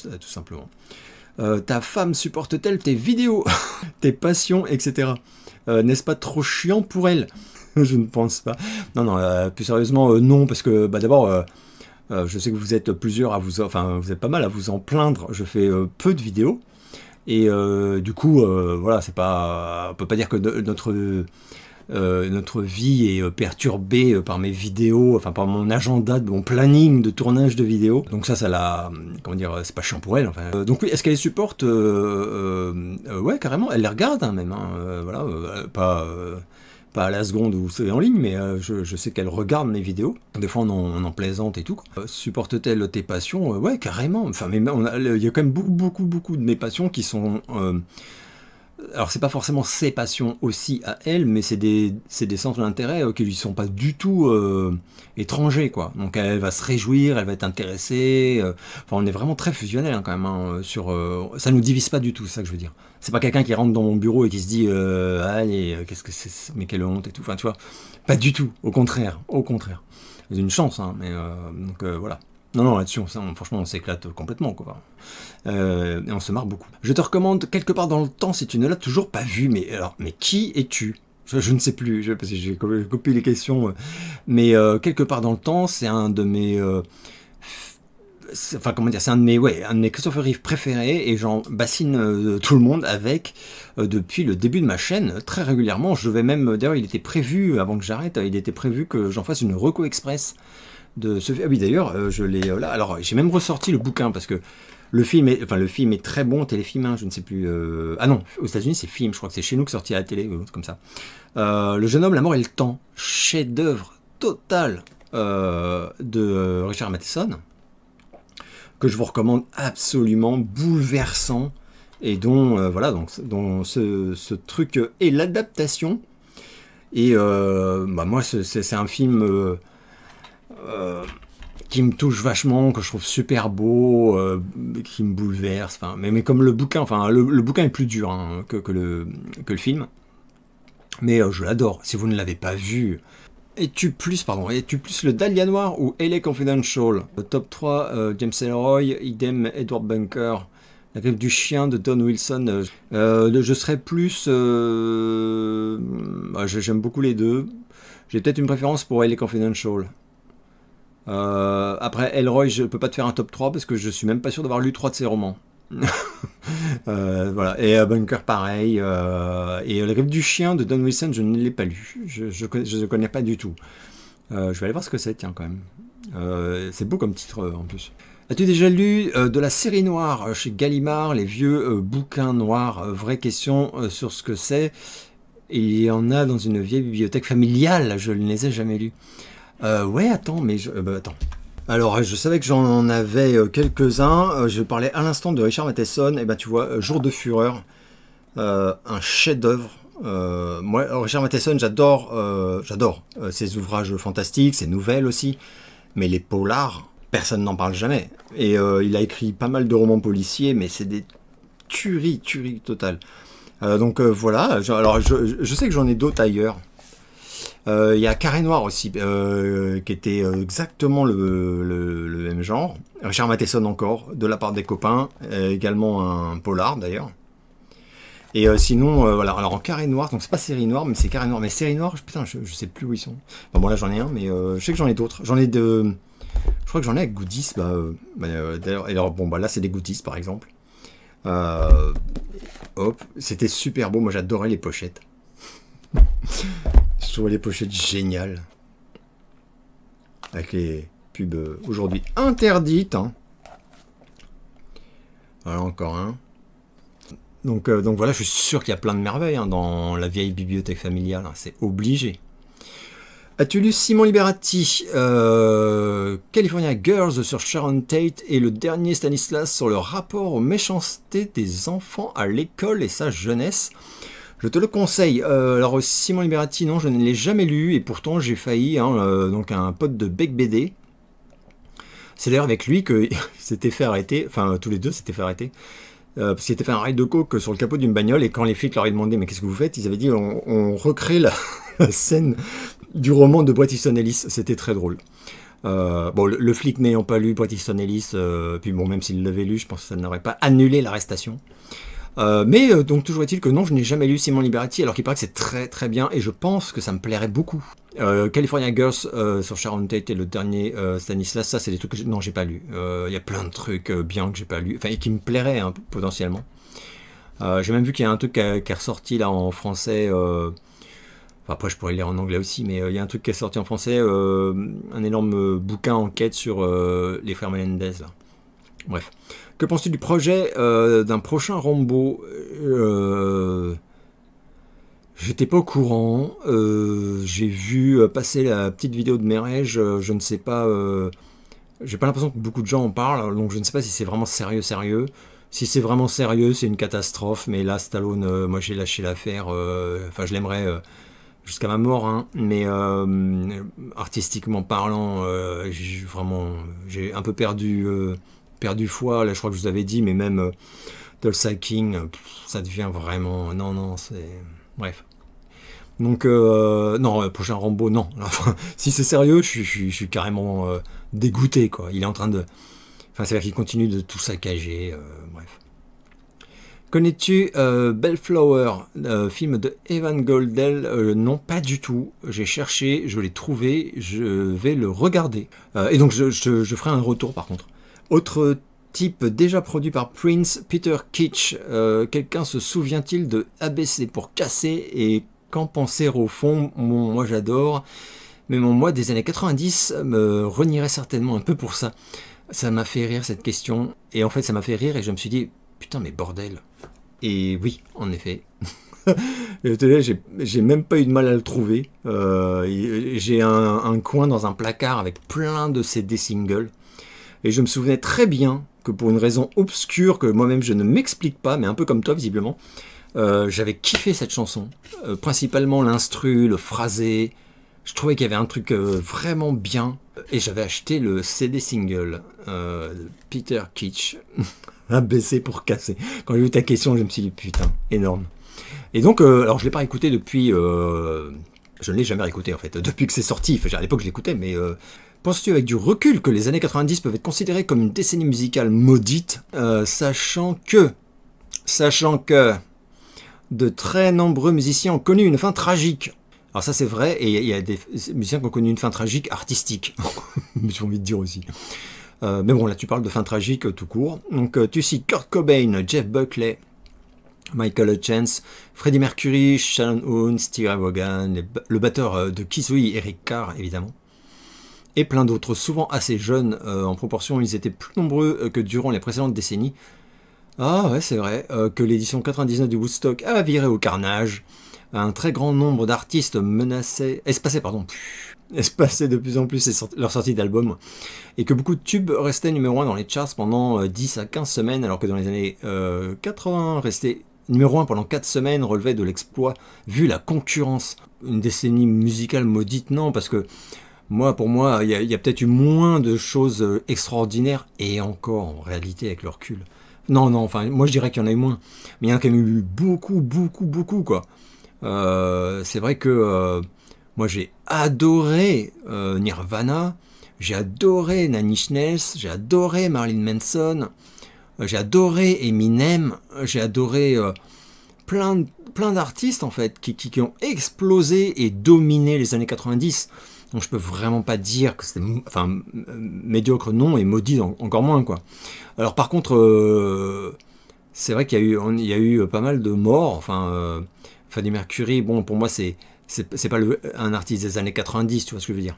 tout simplement. Ta femme supporte-t-elle tes vidéos, tes passions, etc. N'est-ce pas trop chiant pour elle? Je ne pense pas. Non, plus sérieusement, non, parce que d'abord. Je sais que vous êtes plusieurs à vous, enfin vous êtes pas mal à vous en plaindre. Je fais peu de vidéos et du coup, voilà, c'est pas, on peut pas dire que notre vie est perturbée par mes vidéos, enfin par mon agenda, mon planning de tournage de vidéos. Donc ça la, comment dire, c'est pas chiant pour elle. Enfin, donc oui, est-ce qu'elle les supporte? Ouais, carrément, elle les regarde hein, même. Hein, voilà, pas à la seconde où c'est en ligne, mais je sais qu'elle regarde mes vidéos. Des fois, on en plaisante et tout. Supporte-t-elle tes passions? Ouais, carrément. Enfin, mais il y a quand même beaucoup de mes passions qui sont... alors, c'est pas forcément ses passions aussi à elle, mais c'est des centres d'intérêt qui lui sont pas du tout étrangers, quoi. Donc, elle va se réjouir, elle va être intéressée. Enfin, on est vraiment très fusionnel hein, quand même. Hein, ça nous divise pas du tout, c'est ça que je veux dire. C'est pas quelqu'un qui rentre dans mon bureau et qui se dit allez, qu'est-ce que c'est, mais quelle honte et tout. Enfin, tu vois, pas du tout. Au contraire, au contraire. C'est une chance, hein, mais donc voilà. Non, là-dessus, franchement, on s'éclate complètement, quoi. Et on se marre beaucoup. Je te recommande Quelque part dans le temps si tu ne l'as toujours pas vu. Mais alors, mais qui es-tu? Je ne sais plus, parce que j'ai copié les questions. Mais Quelque part dans le temps, c'est un de mes... enfin, comment dire, c'est un de mes Christopher Reeve préférés et j'en bassine tout le monde avec depuis le début de ma chaîne très régulièrement. Je vais même, d'ailleurs, il était prévu, avant que j'arrête, il était prévu que j'en fasse une reco express de ce film. Ah oui, d'ailleurs, je l'ai là. Alors, j'ai même ressorti le bouquin parce que le film est très bon, téléfilm, hein, je ne sais plus. Ah non, aux États-Unis, c'est film, je crois que c'est chez nous que sorti à la télé, comme ça. Le jeune homme, la mort et le temps, chef-d'œuvre total de Richard Matheson, que je vous recommande absolument, bouleversant, et dont voilà, dont ce truc est l'adaptation. Et moi, c'est un film qui me touche vachement, que je trouve super beau, qui me bouleverse. Enfin, mais comme le bouquin, enfin le bouquin est plus dur hein, que le film. Mais je l'adore. Si vous ne l'avez pas vu. Es-tu plus le Dahlia Noir ou LA Confidential? Top 3, James Ellroy, idem Edward Bunker. La griffe du chien de Don Wilson. Je serais plus... j'aime beaucoup les deux. J'ai peut-être une préférence pour LA Confidential. Après, Elroy, je peux pas te faire un top 3 parce que je suis même pas sûr d'avoir lu 3 de ses romans. Voilà. Et Bunker, pareil. Et La griffe du chien de Don Wilson, je ne l'ai pas lu. Je ne connais pas du tout. Je vais aller voir ce que c'est, tiens, quand même. C'est beau comme titre, en plus. As-tu déjà lu de la série noire chez Gallimard, les vieux bouquins noirs? Vraie question sur ce que c'est. Il y en a dans une vieille bibliothèque familiale, je ne les ai jamais lus. Ouais, attends, mais... attends. Alors, je savais que j'en avais quelques-uns. Je parlais à l'instant de Richard Matheson. Et ben, tu vois, Jour de fureur, un chef-d'œuvre. Moi, Richard Matheson, j'adore ses ouvrages fantastiques, ses nouvelles aussi. Mais les polars, personne n'en parle jamais. Et il a écrit pas mal de romans policiers, mais c'est des tueries totales. Donc voilà. Alors, je sais que j'en ai d'autres ailleurs. Il y a Carré Noir aussi, qui était exactement le même genre. Richard Matheson encore, de la part des copains, également un polar d'ailleurs. Et sinon, voilà, alors en Carré Noir, donc c'est pas Série Noire, mais c'est Carré Noir. Mais Série Noire, putain, je sais plus où ils sont. Enfin, bon là j'en ai un, mais je sais que j'en ai d'autres. J'en ai de... Je crois que j'en ai avec Goodies, d'ailleurs, et alors, bon, bah là c'est des Goodies par exemple. Hop, c'était super beau, moi j'adorais les pochettes. Je trouvais les pochettes géniales. Avec les pubs aujourd'hui interdites. Hein. Voilà encore un. Donc voilà, je suis sûr qu'il y a plein de merveilles hein, dans la vieille bibliothèque familiale. Hein, c'est obligé. As-tu lu Simon Liberati, California Girls sur Sharon Tate et le dernier Stanislas sur le rapport aux méchancetés des enfants à l'école et sa jeunesse? Je te le conseille. Alors Simon Liberati, non, je ne l'ai jamais lu et pourtant j'ai failli, hein, donc un pote de Bec BD. C'est d'ailleurs avec lui que s'était fait arrêter, enfin tous les deux s'étaient fait arrêter, parce qu'il était fait un rail de coke sur le capot d'une bagnole et quand les flics leur avaient demandé mais qu'est-ce que vous faites, ils avaient dit on recrée la scène du roman de Bret Easton Ellis. C'était très drôle. Bon, le flic n'ayant pas lu Bret Easton Ellis, puis bon, même s'il l'avait lu, je pense que ça n'aurait pas annulé l'arrestation. Mais donc toujours est-il que non, je n'ai jamais lu Simon Liberati, alors qu'il paraît que c'est très très bien, et je pense que ça me plairait beaucoup. California Girls sur Sharon Tate et le dernier Stanislas, ça c'est des trucs que non, j'ai pas lu. Il y a plein de trucs bien que j'ai pas lu, enfin, et qui me plairaient hein, potentiellement. J'ai même vu qu'il y a un truc qui est ressorti là en français. Enfin, après, je pourrais le lire en anglais aussi, mais il y a un truc qui est sorti en français, un énorme bouquin enquête sur les frères Menendez. Là. Bref. Que penses-tu du projet d'un prochain Rambo? J'étais pas au courant. J'ai vu passer la petite vidéo de Merège. Je ne sais pas. J'ai pas l'impression que beaucoup de gens en parlent, donc je ne sais pas si c'est vraiment sérieux. Si c'est vraiment sérieux, c'est une catastrophe. Mais là, Stallone, moi j'ai lâché l'affaire. Enfin, je l'aimerais jusqu'à ma mort, hein, mais artistiquement parlant, j'ai un peu perdu foi, là je crois que je vous avais dit, mais même Tulsa King, ça devient vraiment... Non, c'est... Bref. Donc, non, prochain Rambo, non. Enfin, si c'est sérieux, je suis carrément dégoûté, quoi. Il est en train de... Enfin, c'est-à-dire qu'il continue de tout saccager, bref. Connais-tu Bellflower, film de Evan Goldell? Non, pas du tout. J'ai cherché, je l'ai trouvé, je vais le regarder. Et donc, je ferai un retour, par contre. Autre type déjà produit par Prince, Peter Kitsch. Quelqu'un se souvient-il de ABC pour casser et qu'en penser au fond? Moi j'adore, mais mon moi des années 90 me renierait certainement un peu pour ça. Ça m'a fait rire cette question, et en fait ça m'a fait rire et je me suis dit, putain mais bordel. Et oui, en effet. J'ai même pas eu de mal à le trouver. J'ai un coin dans un placard avec plein de CD singles. Et je me souvenais très bien que pour une raison obscure que moi-même je ne m'explique pas, mais un peu comme toi visiblement, j'avais kiffé cette chanson. Principalement l'instru, le phrasé. Je trouvais qu'il y avait un truc vraiment bien. Et j'avais acheté le CD single de Peter Kitsch. ABC pour casser. Quand j'ai vu ta question, je me suis dit putain, énorme. Et donc, alors je ne l'ai pas écouté depuis... je ne l'ai jamais réécouté en fait, depuis que c'est sorti. Enfin, à l'époque je l'écoutais, mais Penses-tu avec du recul que les années 90 peuvent être considérées comme une décennie musicale maudite, sachant que de très nombreux musiciens ont connu une fin tragique. Alors ça c'est vrai, et il y a des musiciens qui ont connu une fin tragique artistique, j'ai envie de dire aussi. Mais bon, là tu parles de fin tragique tout court. Donc tu cites Kurt Cobain, Jeff Buckley, Michael Hutchence, Freddie Mercury, Shannon Hoon, Steve Ray Vaughan, le batteur de Kiss, oui, Eric Carr évidemment, et plein d'autres, souvent assez jeunes en proportion. Ils étaient plus nombreux que durant les précédentes décennies. Ah ouais, c'est vrai que l'édition 99 du Woodstock a viré au carnage. Un très grand nombre d'artistes espaçaient de plus en plus leur sortie d'albums, et que beaucoup de tubes restaient numéro 1 dans les charts pendant 10 à 15 semaines, alors que dans les années 80, rester numéro 1 pendant 4 semaines relevait de l'exploit, vu la concurrence. Une décennie musicale maudite, non, parce que pour moi, il y a peut-être eu moins de choses extraordinaires, et encore, en réalité, avec le recul. Non, enfin, moi je dirais qu'il y en a eu moins, mais il y en a quand même eu beaucoup, quoi. C'est vrai que moi j'ai adoré Nirvana, j'ai adoré Nine Inch Nails, j'ai adoré Marilyn Manson, j'ai adoré Eminem, j'ai adoré plein d'artistes en fait qui ont explosé et dominé les années 90. Donc je peux vraiment pas dire que c'était médiocre, non, et maudit encore moins, quoi. Alors par contre, c'est vrai qu'il y a eu pas mal de morts. Freddie Mercury, bon, pour moi c'est pas un artiste des années 90, tu vois ce que je veux dire.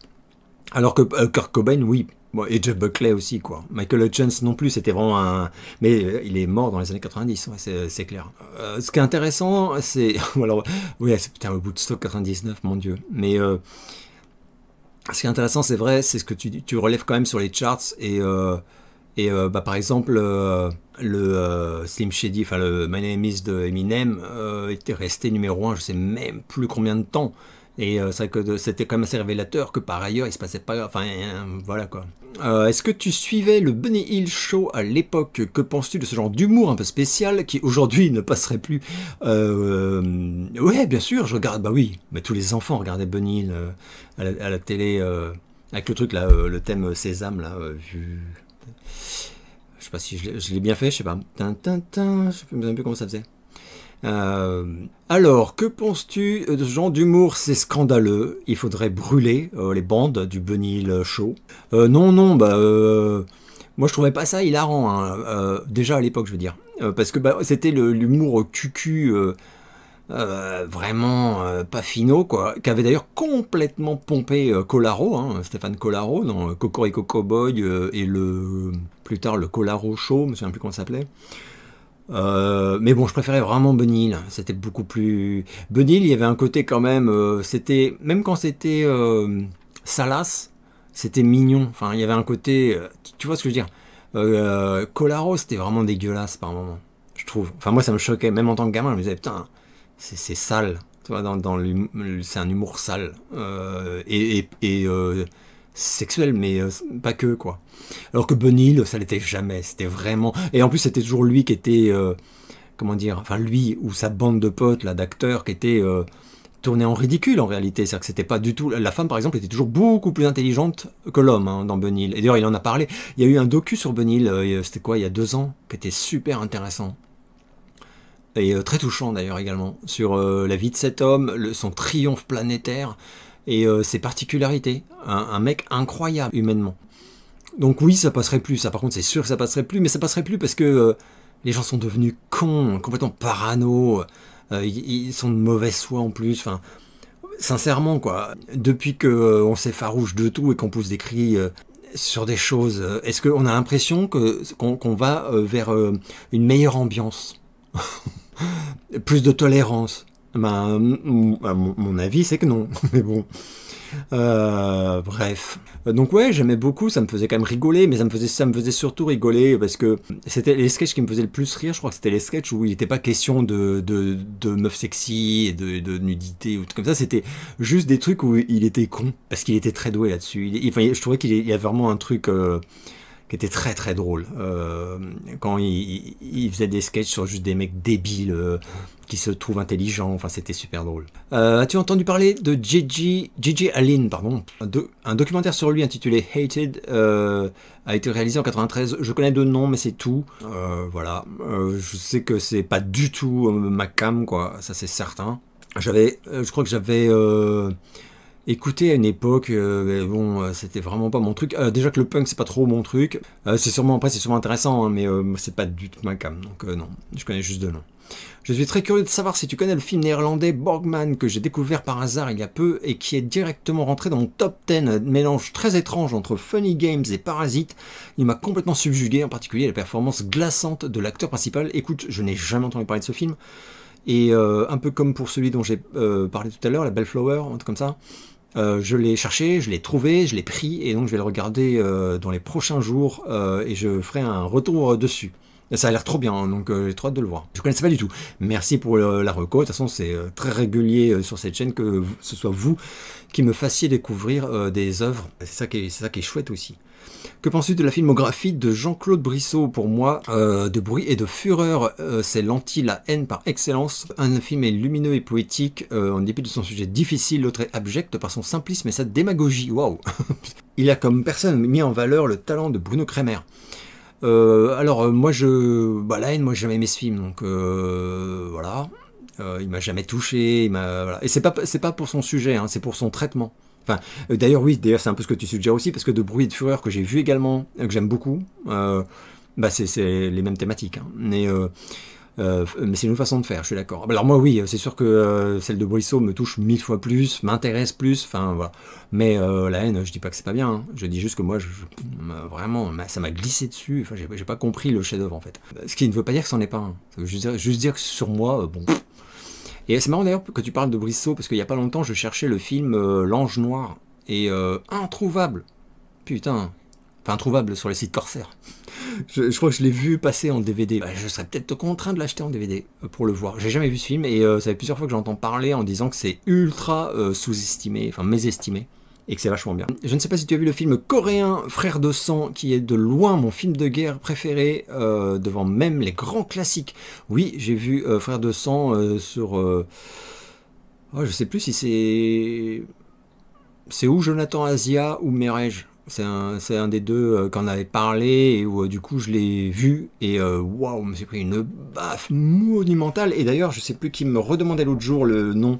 Alors que Kurt Cobain, oui, bon, et Jeff Buckley aussi, quoi. Michael Hutchence non plus, c'était vraiment un... Mais il est mort dans les années 90, ouais, c'est clair. Ce qui est intéressant, c'est... Alors, oui, c'est putain, le Woodstock 99, mon Dieu. Mais ce qui est intéressant, c'est vrai, c'est ce que tu relèves quand même sur les charts, par exemple, le Slim Shady, enfin le My Name Is de Eminem était resté numéro 1, je sais même plus combien de temps. Et c'est vrai que c'était quand même assez révélateur que par ailleurs il se passait pas, voilà quoi. Est-ce que tu suivais le Bunny Hill Show à l'époque? Que penses-tu de ce genre d'humour un peu spécial qui aujourd'hui ne passerait plus? Ouais, bien sûr, je regarde, bah oui, mais tous les enfants regardaient Bunny Hill à la télé avec le truc là, le thème Sésame là. Je sais pas si je l'ai bien fait, je sais pas. Je me souviens plus comment ça faisait. Alors, que penses-tu de ce genre d'humour? C'est scandaleux. Il faudrait brûler les bandes du Bunny Hill Show. Non, moi je trouvais pas ça hilarant, hein. Déjà à l'époque, je veux dire. Parce que c'était l'humour cucu, vraiment pas finaux, quoi. Qu'avait d'ailleurs complètement pompé Colaro, hein, Stéphane Colaro, dans Cocorico Cowboy et plus tard le Colaro Show, je me souviens plus comment ça s'appelait. Mais bon, je préférais vraiment Bunny Hill. C'était beaucoup plus... Bunny Hill, il y avait un côté quand même... même quand c'était salace, c'était mignon. Enfin, il y avait un côté... tu vois ce que je veux dire? Colaro, c'était vraiment dégueulasse par moment, je trouve. Enfin, moi, ça me choquait. Même en tant que gamin, je me disais, putain, c'est sale. Tu vois, c'est un humour sale. Sexuel, mais pas que, quoi. Alors que Bunny Hill, ça l'était jamais, c'était vraiment... Et en plus, c'était toujours lui qui était... comment dire? Enfin, lui ou sa bande de potes, là, d'acteurs, qui étaient tournés en ridicule, en réalité. C'est-à-dire que c'était pas du tout... La femme, par exemple, était toujours beaucoup plus intelligente que l'homme, hein, dans Bunny Hill. Et d'ailleurs, il en a parlé. Il y a eu un docu sur Bunny Hill, c'était quoi, il y a 2 ans, qui était super intéressant. Et très touchant, d'ailleurs, également. Sur la vie de cet homme, son triomphe planétaire... et ses particularités. Un mec incroyable humainement. Donc oui, ça passerait plus. Ça, par contre, c'est sûr que ça passerait plus, mais ça passerait plus parce que les gens sont devenus cons, complètement parano. Ils sont de mauvaise foi en plus. Enfin, sincèrement, quoi. Depuis qu'on s'effarouche de tout et qu'on pousse des cris sur des choses, est-ce qu'on a l'impression qu'on va vers une meilleure ambiance, plus de tolérance? Mon avis, c'est que non. Mais bon. Bref. Donc ouais, j'aimais beaucoup, ça me faisait quand même rigoler, mais ça me faisait surtout rigoler parce que c'était les sketchs qui me faisaient le plus rire. Je crois que c'était les sketchs où il n'était pas question de meufs sexy et de nudité ou tout comme ça. C'était juste des trucs où il était con parce qu'il était très doué là-dessus. Je trouvais qu'il y a vraiment un truc qui était très très drôle. Quand il faisait des sketchs sur juste des mecs débiles qui se trouvent intelligents, enfin c'était super drôle. As-tu entendu parler de Gigi Allen, pardon, un documentaire sur lui intitulé Hated a été réalisé en 93. Je connais deux noms, mais c'est tout. Voilà, je sais que c'est pas du tout ma cam, quoi, ça c'est certain. Je crois que j'avais écouté à une époque, mais bon, c'était vraiment pas mon truc. Déjà que le punk c'est pas trop mon truc. C'est sûrement intéressant, hein, mais c'est pas du tout ma cam, donc non, je connais juste deux noms. Je suis très curieux de savoir si tu connais le film néerlandais Borgman que j'ai découvert par hasard il y a peu et qui est directement rentré dans mon top 10, un mélange très étrange entre Funny Games et Parasite. Il m'a complètement subjugué, en particulier la performance glaçante de l'acteur principal. Écoute, je n'ai jamais entendu parler de ce film. Et un peu comme pour celui dont j'ai parlé tout à l'heure, la Bellflower, un truc comme ça, je l'ai cherché, je l'ai trouvé, je l'ai pris, et donc je vais le regarder dans les prochains jours, et je ferai un retour dessus. Ça a l'air trop bien, hein, donc j'ai trop hâte de le voir. Je ne connaissais pas du tout. Merci pour la reco. De toute façon, c'est très régulier sur cette chaîne que ce soit vous qui me fassiez découvrir des œuvres. C'est ça qui est chouette aussi. Que penses-tu de la filmographie de Jean-Claude Brissot? Pour moi, de bruit et de fureur, c'est l'anti-la haine par excellence. Un film est lumineux et poétique, en dépit de son sujet difficile, l'autre est abject par son simplisme et sa démagogie. Waouh. Il a comme personne mis en valeur le talent de Bruno Kremer. Alors, moi, la haine, moi, j'ai jamais aimé ce film, donc voilà. Il m'a jamais touché, voilà. Et c'est pas pour son sujet, hein, c'est pour son traitement. Enfin, d'ailleurs, c'est un peu ce que tu suggères aussi, parce que de bruit et de fureur que j'ai vu également, que j'aime beaucoup, c'est les mêmes thématiques, hein. Mais c'est une autre façon de faire, je suis d'accord. Alors moi, oui, c'est sûr que celle de Brissot me touche 1000 fois plus, m'intéresse plus, enfin voilà. Mais la haine, je dis pas que c'est pas bien, hein. Je dis juste que moi, vraiment, ça m'a glissé dessus, enfin, j'ai pas compris le chef-d'œuvre en fait. Ce qui ne veut pas dire que c'en est pas un. Ça veut juste dire que sur moi, bon... Et c'est marrant d'ailleurs que tu parles de Brissot, parce qu'il n'y a pas longtemps, je cherchais le film L'Ange Noir, et introuvable. Putain. Enfin, introuvable sur les sites corsaires. Je crois que je l'ai vu passer en DVD. Je serais peut-être contraint de l'acheter en DVD pour le voir. J'ai jamais vu ce film, et ça fait plusieurs fois que j'entends parler en disant que c'est ultra sous-estimé, enfin mésestimé, et que c'est vachement bien. Je ne sais pas si tu as vu le film coréen Frères de sang, qui est de loin mon film de guerre préféré, devant même les grands classiques. Oui, j'ai vu Frères de sang sur... je sais plus si c'est où Jonathan Asia ou Merej. C'est un des deux qu'on avait parlé, et où du coup je l'ai vu, et waouh, je me suis pris une baffe monumentale. Et d'ailleurs, je sais plus qui me redemandait l'autre jour le nom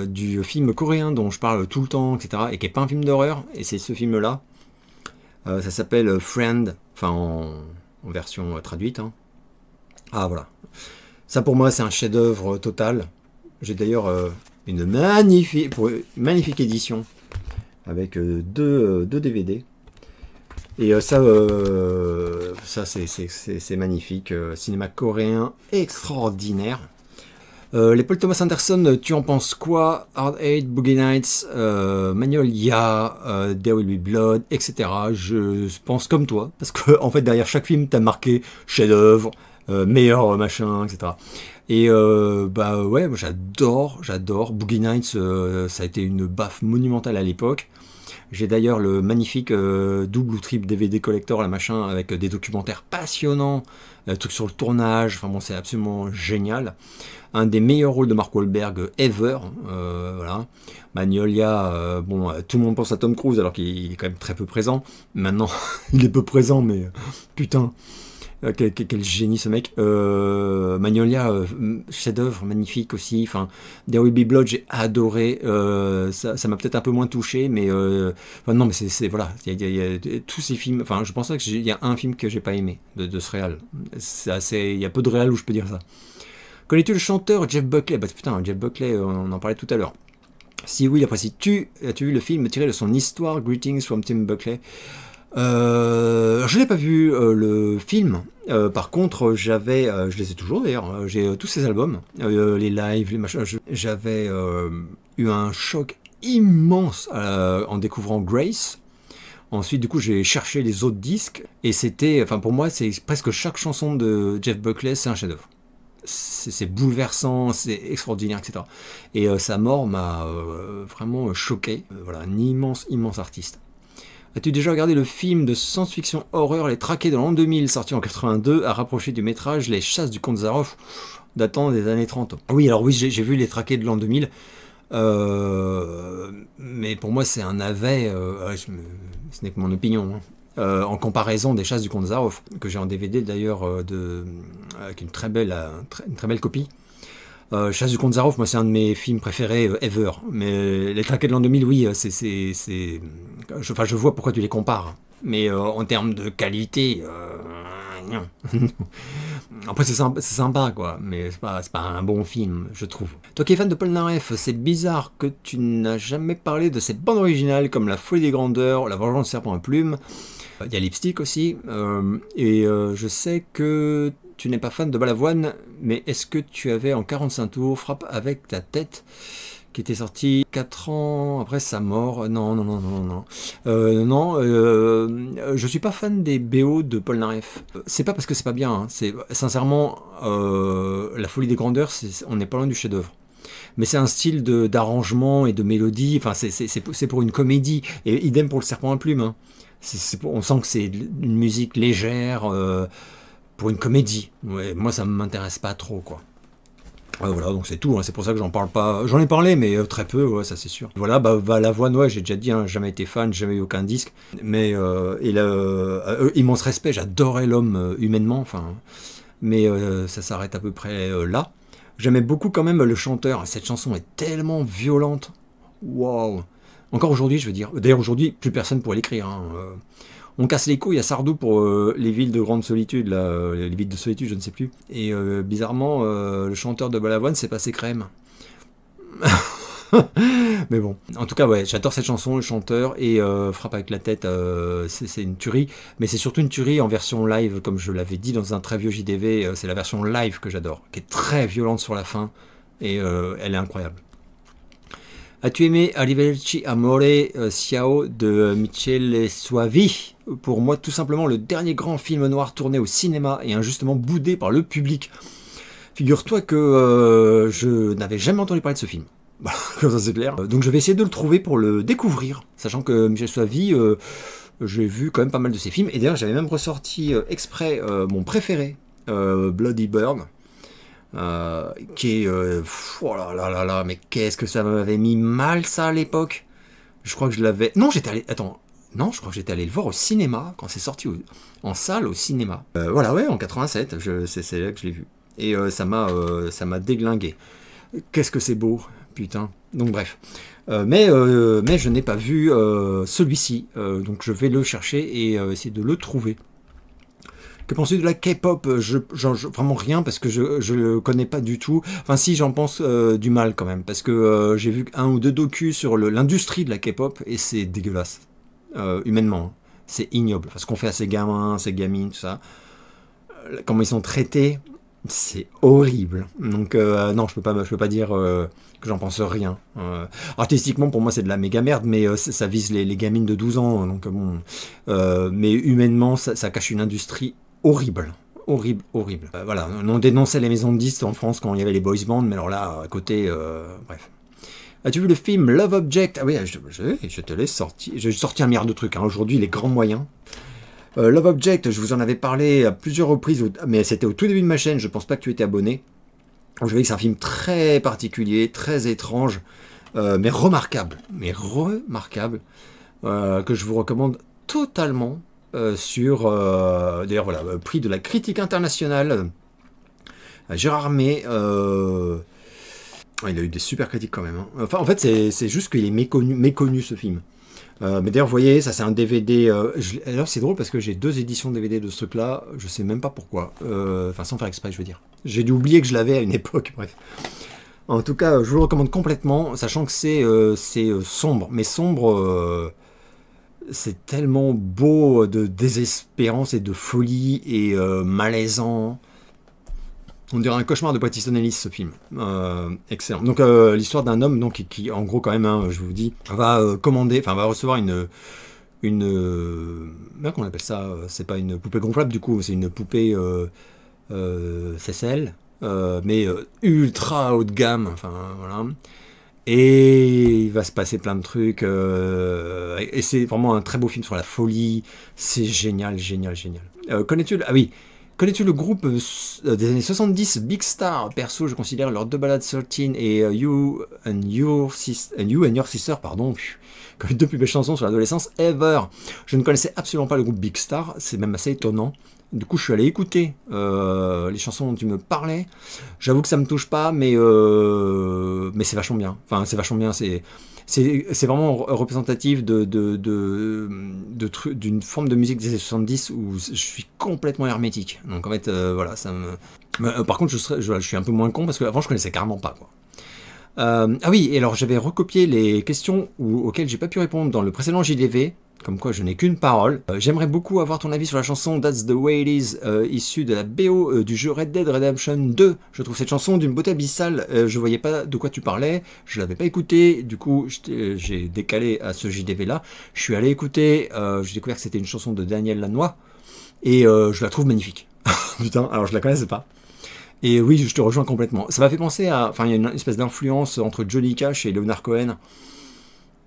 du film coréen dont je parle tout le temps, etc., et qui n'est pas un film d'horreur, et c'est ce film-là. Ça s'appelle Friend, enfin en version traduite, hein. Ah voilà. Ça pour moi c'est un chef-d'œuvre total. J'ai d'ailleurs une magnifique édition avec deux DVD. Et ça c'est magnifique. Cinéma coréen extraordinaire. Les Paul Thomas Anderson, tu en penses quoi? Hard Eight, Boogie Nights, Magnolia, There Will Be Blood, etc. Je pense comme toi, parce que en fait derrière chaque film t'as marqué chef-d'œuvre, meilleur machin, etc. Et ouais, moi j'adore. Boogie Nights, ça a été une baffe monumentale à l'époque. J'ai d'ailleurs le magnifique double ou triple DVD collector, la machin, avec des documentaires passionnants, trucs sur le tournage, enfin bon, c'est absolument génial. Un des meilleurs rôles de Mark Wahlberg ever, voilà. Magnolia, tout le monde pense à Tom Cruise alors qu'il est quand même très peu présent. Maintenant, il est peu présent, mais putain, quel génie ce mec. Magnolia, chef-d'œuvre magnifique aussi. Enfin, There Will Be Blood, j'ai adoré. Ça m'a peut-être un peu moins touché, mais non, mais c'est voilà. Il y a tous ces films. Enfin, je pense qu'il y a un film que j'ai pas aimé de ce réal. Il y a peu de réal où je peux dire ça. Connais-tu le chanteur Jeff Buckley? Putain, Jeff Buckley, on en parlait tout à l'heure. Si oui, apprécies-tu? As-tu vu le film tiré de son histoire, Greetings from Tim Buckley? Je n'ai pas vu le film. Par contre, je les ai toujours d'ailleurs. J'ai tous ses albums, les lives, les machins. J'avais eu un choc immense en découvrant Grace. Ensuite, du coup, j'ai cherché les autres disques et c'était, enfin pour moi, c'est presque chaque chanson de Jeff Buckley, c'est un chef-d'œuvre. C'est bouleversant, c'est extraordinaire, etc. Et sa mort m'a vraiment choqué. Voilà, un immense artiste. As-tu déjà regardé le film de science-fiction horreur Les Traqués de l'an 2000, sorti en 82, à rapprocher du métrage Les Chasses du comte Zaroff, datant des années 30? Oui, alors oui, j'ai vu Les Traqués de l'an 2000. Mais pour moi, c'est un navet. Ce n'est que mon opinion. Hein. En comparaison des Chasses du comte Zaroff, que j'ai en DVD d'ailleurs, avec une très belle copie. Chasse du comte Zaroff, moi c'est un de mes films préférés ever. Mais Les Traqués de l'an 2000, oui, je vois pourquoi tu les compares. Mais en termes de qualité, non. Après c'est sympa quoi, mais c'est pas un bon film, je trouve. Toi qui es fan de Polnareff, c'est bizarre que tu n'as jamais parlé de ses bandes originales comme La Folie des Grandeurs, La Vengeance du Serpent à Plumes. Il y a Lipstick aussi, je sais que tu n'es pas fan de Balavoine, mais est-ce que tu avais en 45 tours Frappe avec ta tête, qui était sorti 4 ans après sa mort? Non. Je suis pas fan des BO de Polnareff. C'est pas parce que c'est pas bien, hein. C'est sincèrement La Folie des Grandeurs, on n'est pas loin du chef-d'œuvre. Mais c'est un style d'arrangement et de mélodie. Enfin, c'est pour une comédie. Et idem pour Le Serpent à Plumes. Hein. On sent que c'est une musique légère pour une comédie. Ouais, moi, ça ne m'intéresse pas trop, quoi. Voilà, donc c'est tout. Hein. C'est pour ça que j'en parle pas. J'en ai parlé, mais très peu, ouais, ça c'est sûr. Voilà, Balavoine, ouais, j'ai déjà dit, hein, jamais été fan, jamais eu aucun disque. Mais immense respect, j'adorais l'homme humainement. Enfin, mais ça s'arrête à peu près là. J'aimais beaucoup quand même le chanteur. Cette chanson est tellement violente. Waouh! Encore aujourd'hui, je veux dire. D'ailleurs, aujourd'hui, plus personne pourrait l'écrire. Hein. On casse les couilles à Sardou pour les villes de grande solitude, là, les villes de solitude, je ne sais plus. Et bizarrement, le chanteur de Balavoine s'est passé crème. Mais bon, en tout cas, ouais, j'adore cette chanson, le chanteur, et Frappe avec la tête, c'est une tuerie. Mais c'est surtout une tuerie en version live, comme je l'avais dit dans un très vieux JDV. C'est la version live que j'adore, qui est très violente sur la fin, et elle est incroyable. As-tu aimé Arrivederci Amore Ciao de Michele Soavi? Pour moi, tout simplement, le dernier grand film noir tourné au cinéma et injustement boudé par le public. Figure-toi que je n'avais jamais entendu parler de ce film. Comme ça c'est clair. Donc je vais essayer de le trouver pour le découvrir. Sachant que Michel Soavi, j'ai vu quand même pas mal de ses films. Et d'ailleurs, j'avais même ressorti exprès mon préféré, Bloody Bird. Qui est... oh là là, mais qu'est-ce que ça m'avait mis mal ça à l'époque. Je crois que je l'avais... Non, j'étais allé... Attends. Non, je crois que j'étais allé le voir au cinéma, quand c'est sorti en salle au cinéma. Voilà, ouais, en 87, c'est là que je l'ai vu. Et ça m'a déglingué. Qu'est-ce que c'est beau, putain. Donc bref. Mais je n'ai pas vu celui-ci. Donc je vais le chercher et essayer de le trouver. Que penses-tu de la K-pop? Vraiment rien, parce que je le connais pas du tout. Enfin si, j'en pense du mal quand même, parce que j'ai vu un ou deux docus sur l'industrie de la K-pop, et c'est dégueulasse. Humainement. C'est ignoble. Enfin, ce qu'on fait à ces gamins, ces gamines, tout ça. Comment ils sont traités, c'est horrible. Donc non, je peux pas dire que j'en pense rien. Artistiquement, pour moi, c'est de la méga merde, mais ça vise les gamines de 12 ans. Donc bon, mais humainement, ça cache une industrie horrible. Horrible. Voilà, on dénonçait les maisons de disques en France quand il y avait les boys bands, mais alors là, à côté, bref. As-tu vu le film Love Object? Ah oui, je te l'ai sorti. J'ai sorti un milliard de trucs. Hein. Aujourd'hui, les grands moyens. Love Object, je vous en avais parlé à plusieurs reprises, mais c'était au tout début de ma chaîne. Je pense pas que tu étais abonné. Je voyais que c'est un film très particulier, très étrange, mais remarquable. Que je vous recommande totalement. D'ailleurs, voilà, prix de la critique internationale. Gérard May. Il a eu des super critiques quand même. Hein. Enfin, en fait, c'est juste qu'il est méconnu ce film. Mais d'ailleurs, vous voyez, ça c'est un DVD. Alors, c'est drôle parce que j'ai 2 éditions DVD de ce truc-là. Je sais même pas pourquoi. Enfin, sans faire exprès, je veux dire. J'ai dû oublier que je l'avais à une époque. Bref. En tout cas, je vous le recommande complètement, sachant que c'est sombre. Mais sombre, c'est tellement beau de désespérance et de folie et malaisant. On dirait un cauchemar de Bret Easton Ellis, ce film. Excellent. Donc, l'histoire d'un homme donc, qui, en gros, quand même, hein, je vous dis, va recevoir une comment on appelle ça? C'est pas une poupée gonflable, du coup, c'est une poupée CCL, mais ultra haut de gamme. Enfin, voilà. Et il va se passer plein de trucs. Et c'est vraiment un très beau film sur la folie. C'est génial, génial, génial. Connais-tu Ah oui. Connais-tu le groupe des années 70, Big Star? Perso, je considère leurs deux ballades 13 et You and Your Sister, pardon, comme les deux plus belles chansons sur l'adolescence ever. Je ne connaissais absolument pas le groupe Big Star, c'est même assez étonnant. Du coup, je suis allé écouter les chansons dont tu me parlais. J'avoue que ça me touche pas, mais c'est vachement bien. Enfin, c'est vachement bien. C'est vraiment représentatif d'une forme de musique des années 70 où je suis complètement hermétique. Donc en fait, voilà, ça me... par contre, je suis un peu moins con parce qu'avant, je connaissais carrément pas, quoi. Ah oui, et alors j'avais recopié les questions auxquelles j'ai pas pu répondre dans le précédent JDV. Comme quoi je n'ai qu'une parole. J'aimerais beaucoup avoir ton avis sur la chanson That's the Way It Is, issue de la BO du jeu Red Dead Redemption 2. Je trouve cette chanson d'une beauté abyssale. Je voyais pas de quoi tu parlais, je l'avais pas écouté, du coup j'ai décalé à ce JDV là. Je suis allé écouter, j'ai découvert que c'était une chanson de Daniel Lanois, et je la trouve magnifique. Putain, alors je la connaissais pas. Et oui, je te rejoins complètement. Ça m'a fait penser à... Enfin, il y a une espèce d'influence entre Johnny Cash et Leonard Cohen.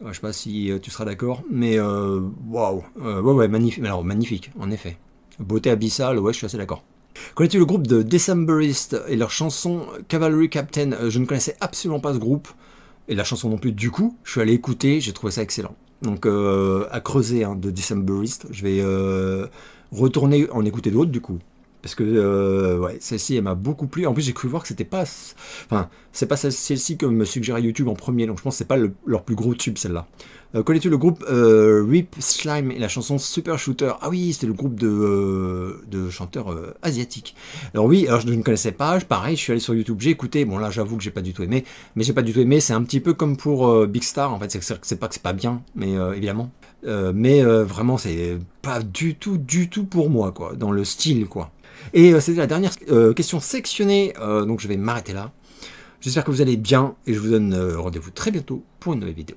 Je sais pas si tu seras d'accord, mais waouh, ouais, magnifique, alors magnifique, en effet. Beauté abyssale, ouais, je suis assez d'accord. Connais-tu le groupe de Decemberists et leur chanson Cavalry Captain? Je ne connaissais absolument pas ce groupe, et la chanson non plus. Du coup, je suis allé écouter, j'ai trouvé ça excellent. Donc, à creuser hein, de Decemberists, je vais retourner en écouter d'autres, du coup. Parce que ouais, celle-ci, elle m'a beaucoup plu. En plus, j'ai cru voir que c'était pas... Enfin, c'est pas celle-ci que me suggérait YouTube en premier, donc je pense que c'est pas leur plus gros tube, celle-là. Connais-tu le groupe Rip Slime et la chanson Super Shooter? Ah oui, c'était le groupe de chanteurs asiatiques. Alors oui, alors je ne connaissais pas, pareil, je suis allé sur YouTube, j'ai écouté, bon là j'avoue que j'ai pas du tout aimé, mais j'ai pas du tout aimé, c'est un petit peu comme pour Big Star, en fait, c'est pas que c'est pas bien, mais évidemment. Vraiment, c'est pas du tout pour moi, quoi, dans le style, quoi. Et c'était la dernière question sectionnée, donc je vais m'arrêter là. J'espère que vous allez bien et je vous donne rendez-vous très bientôt pour une nouvelle vidéo.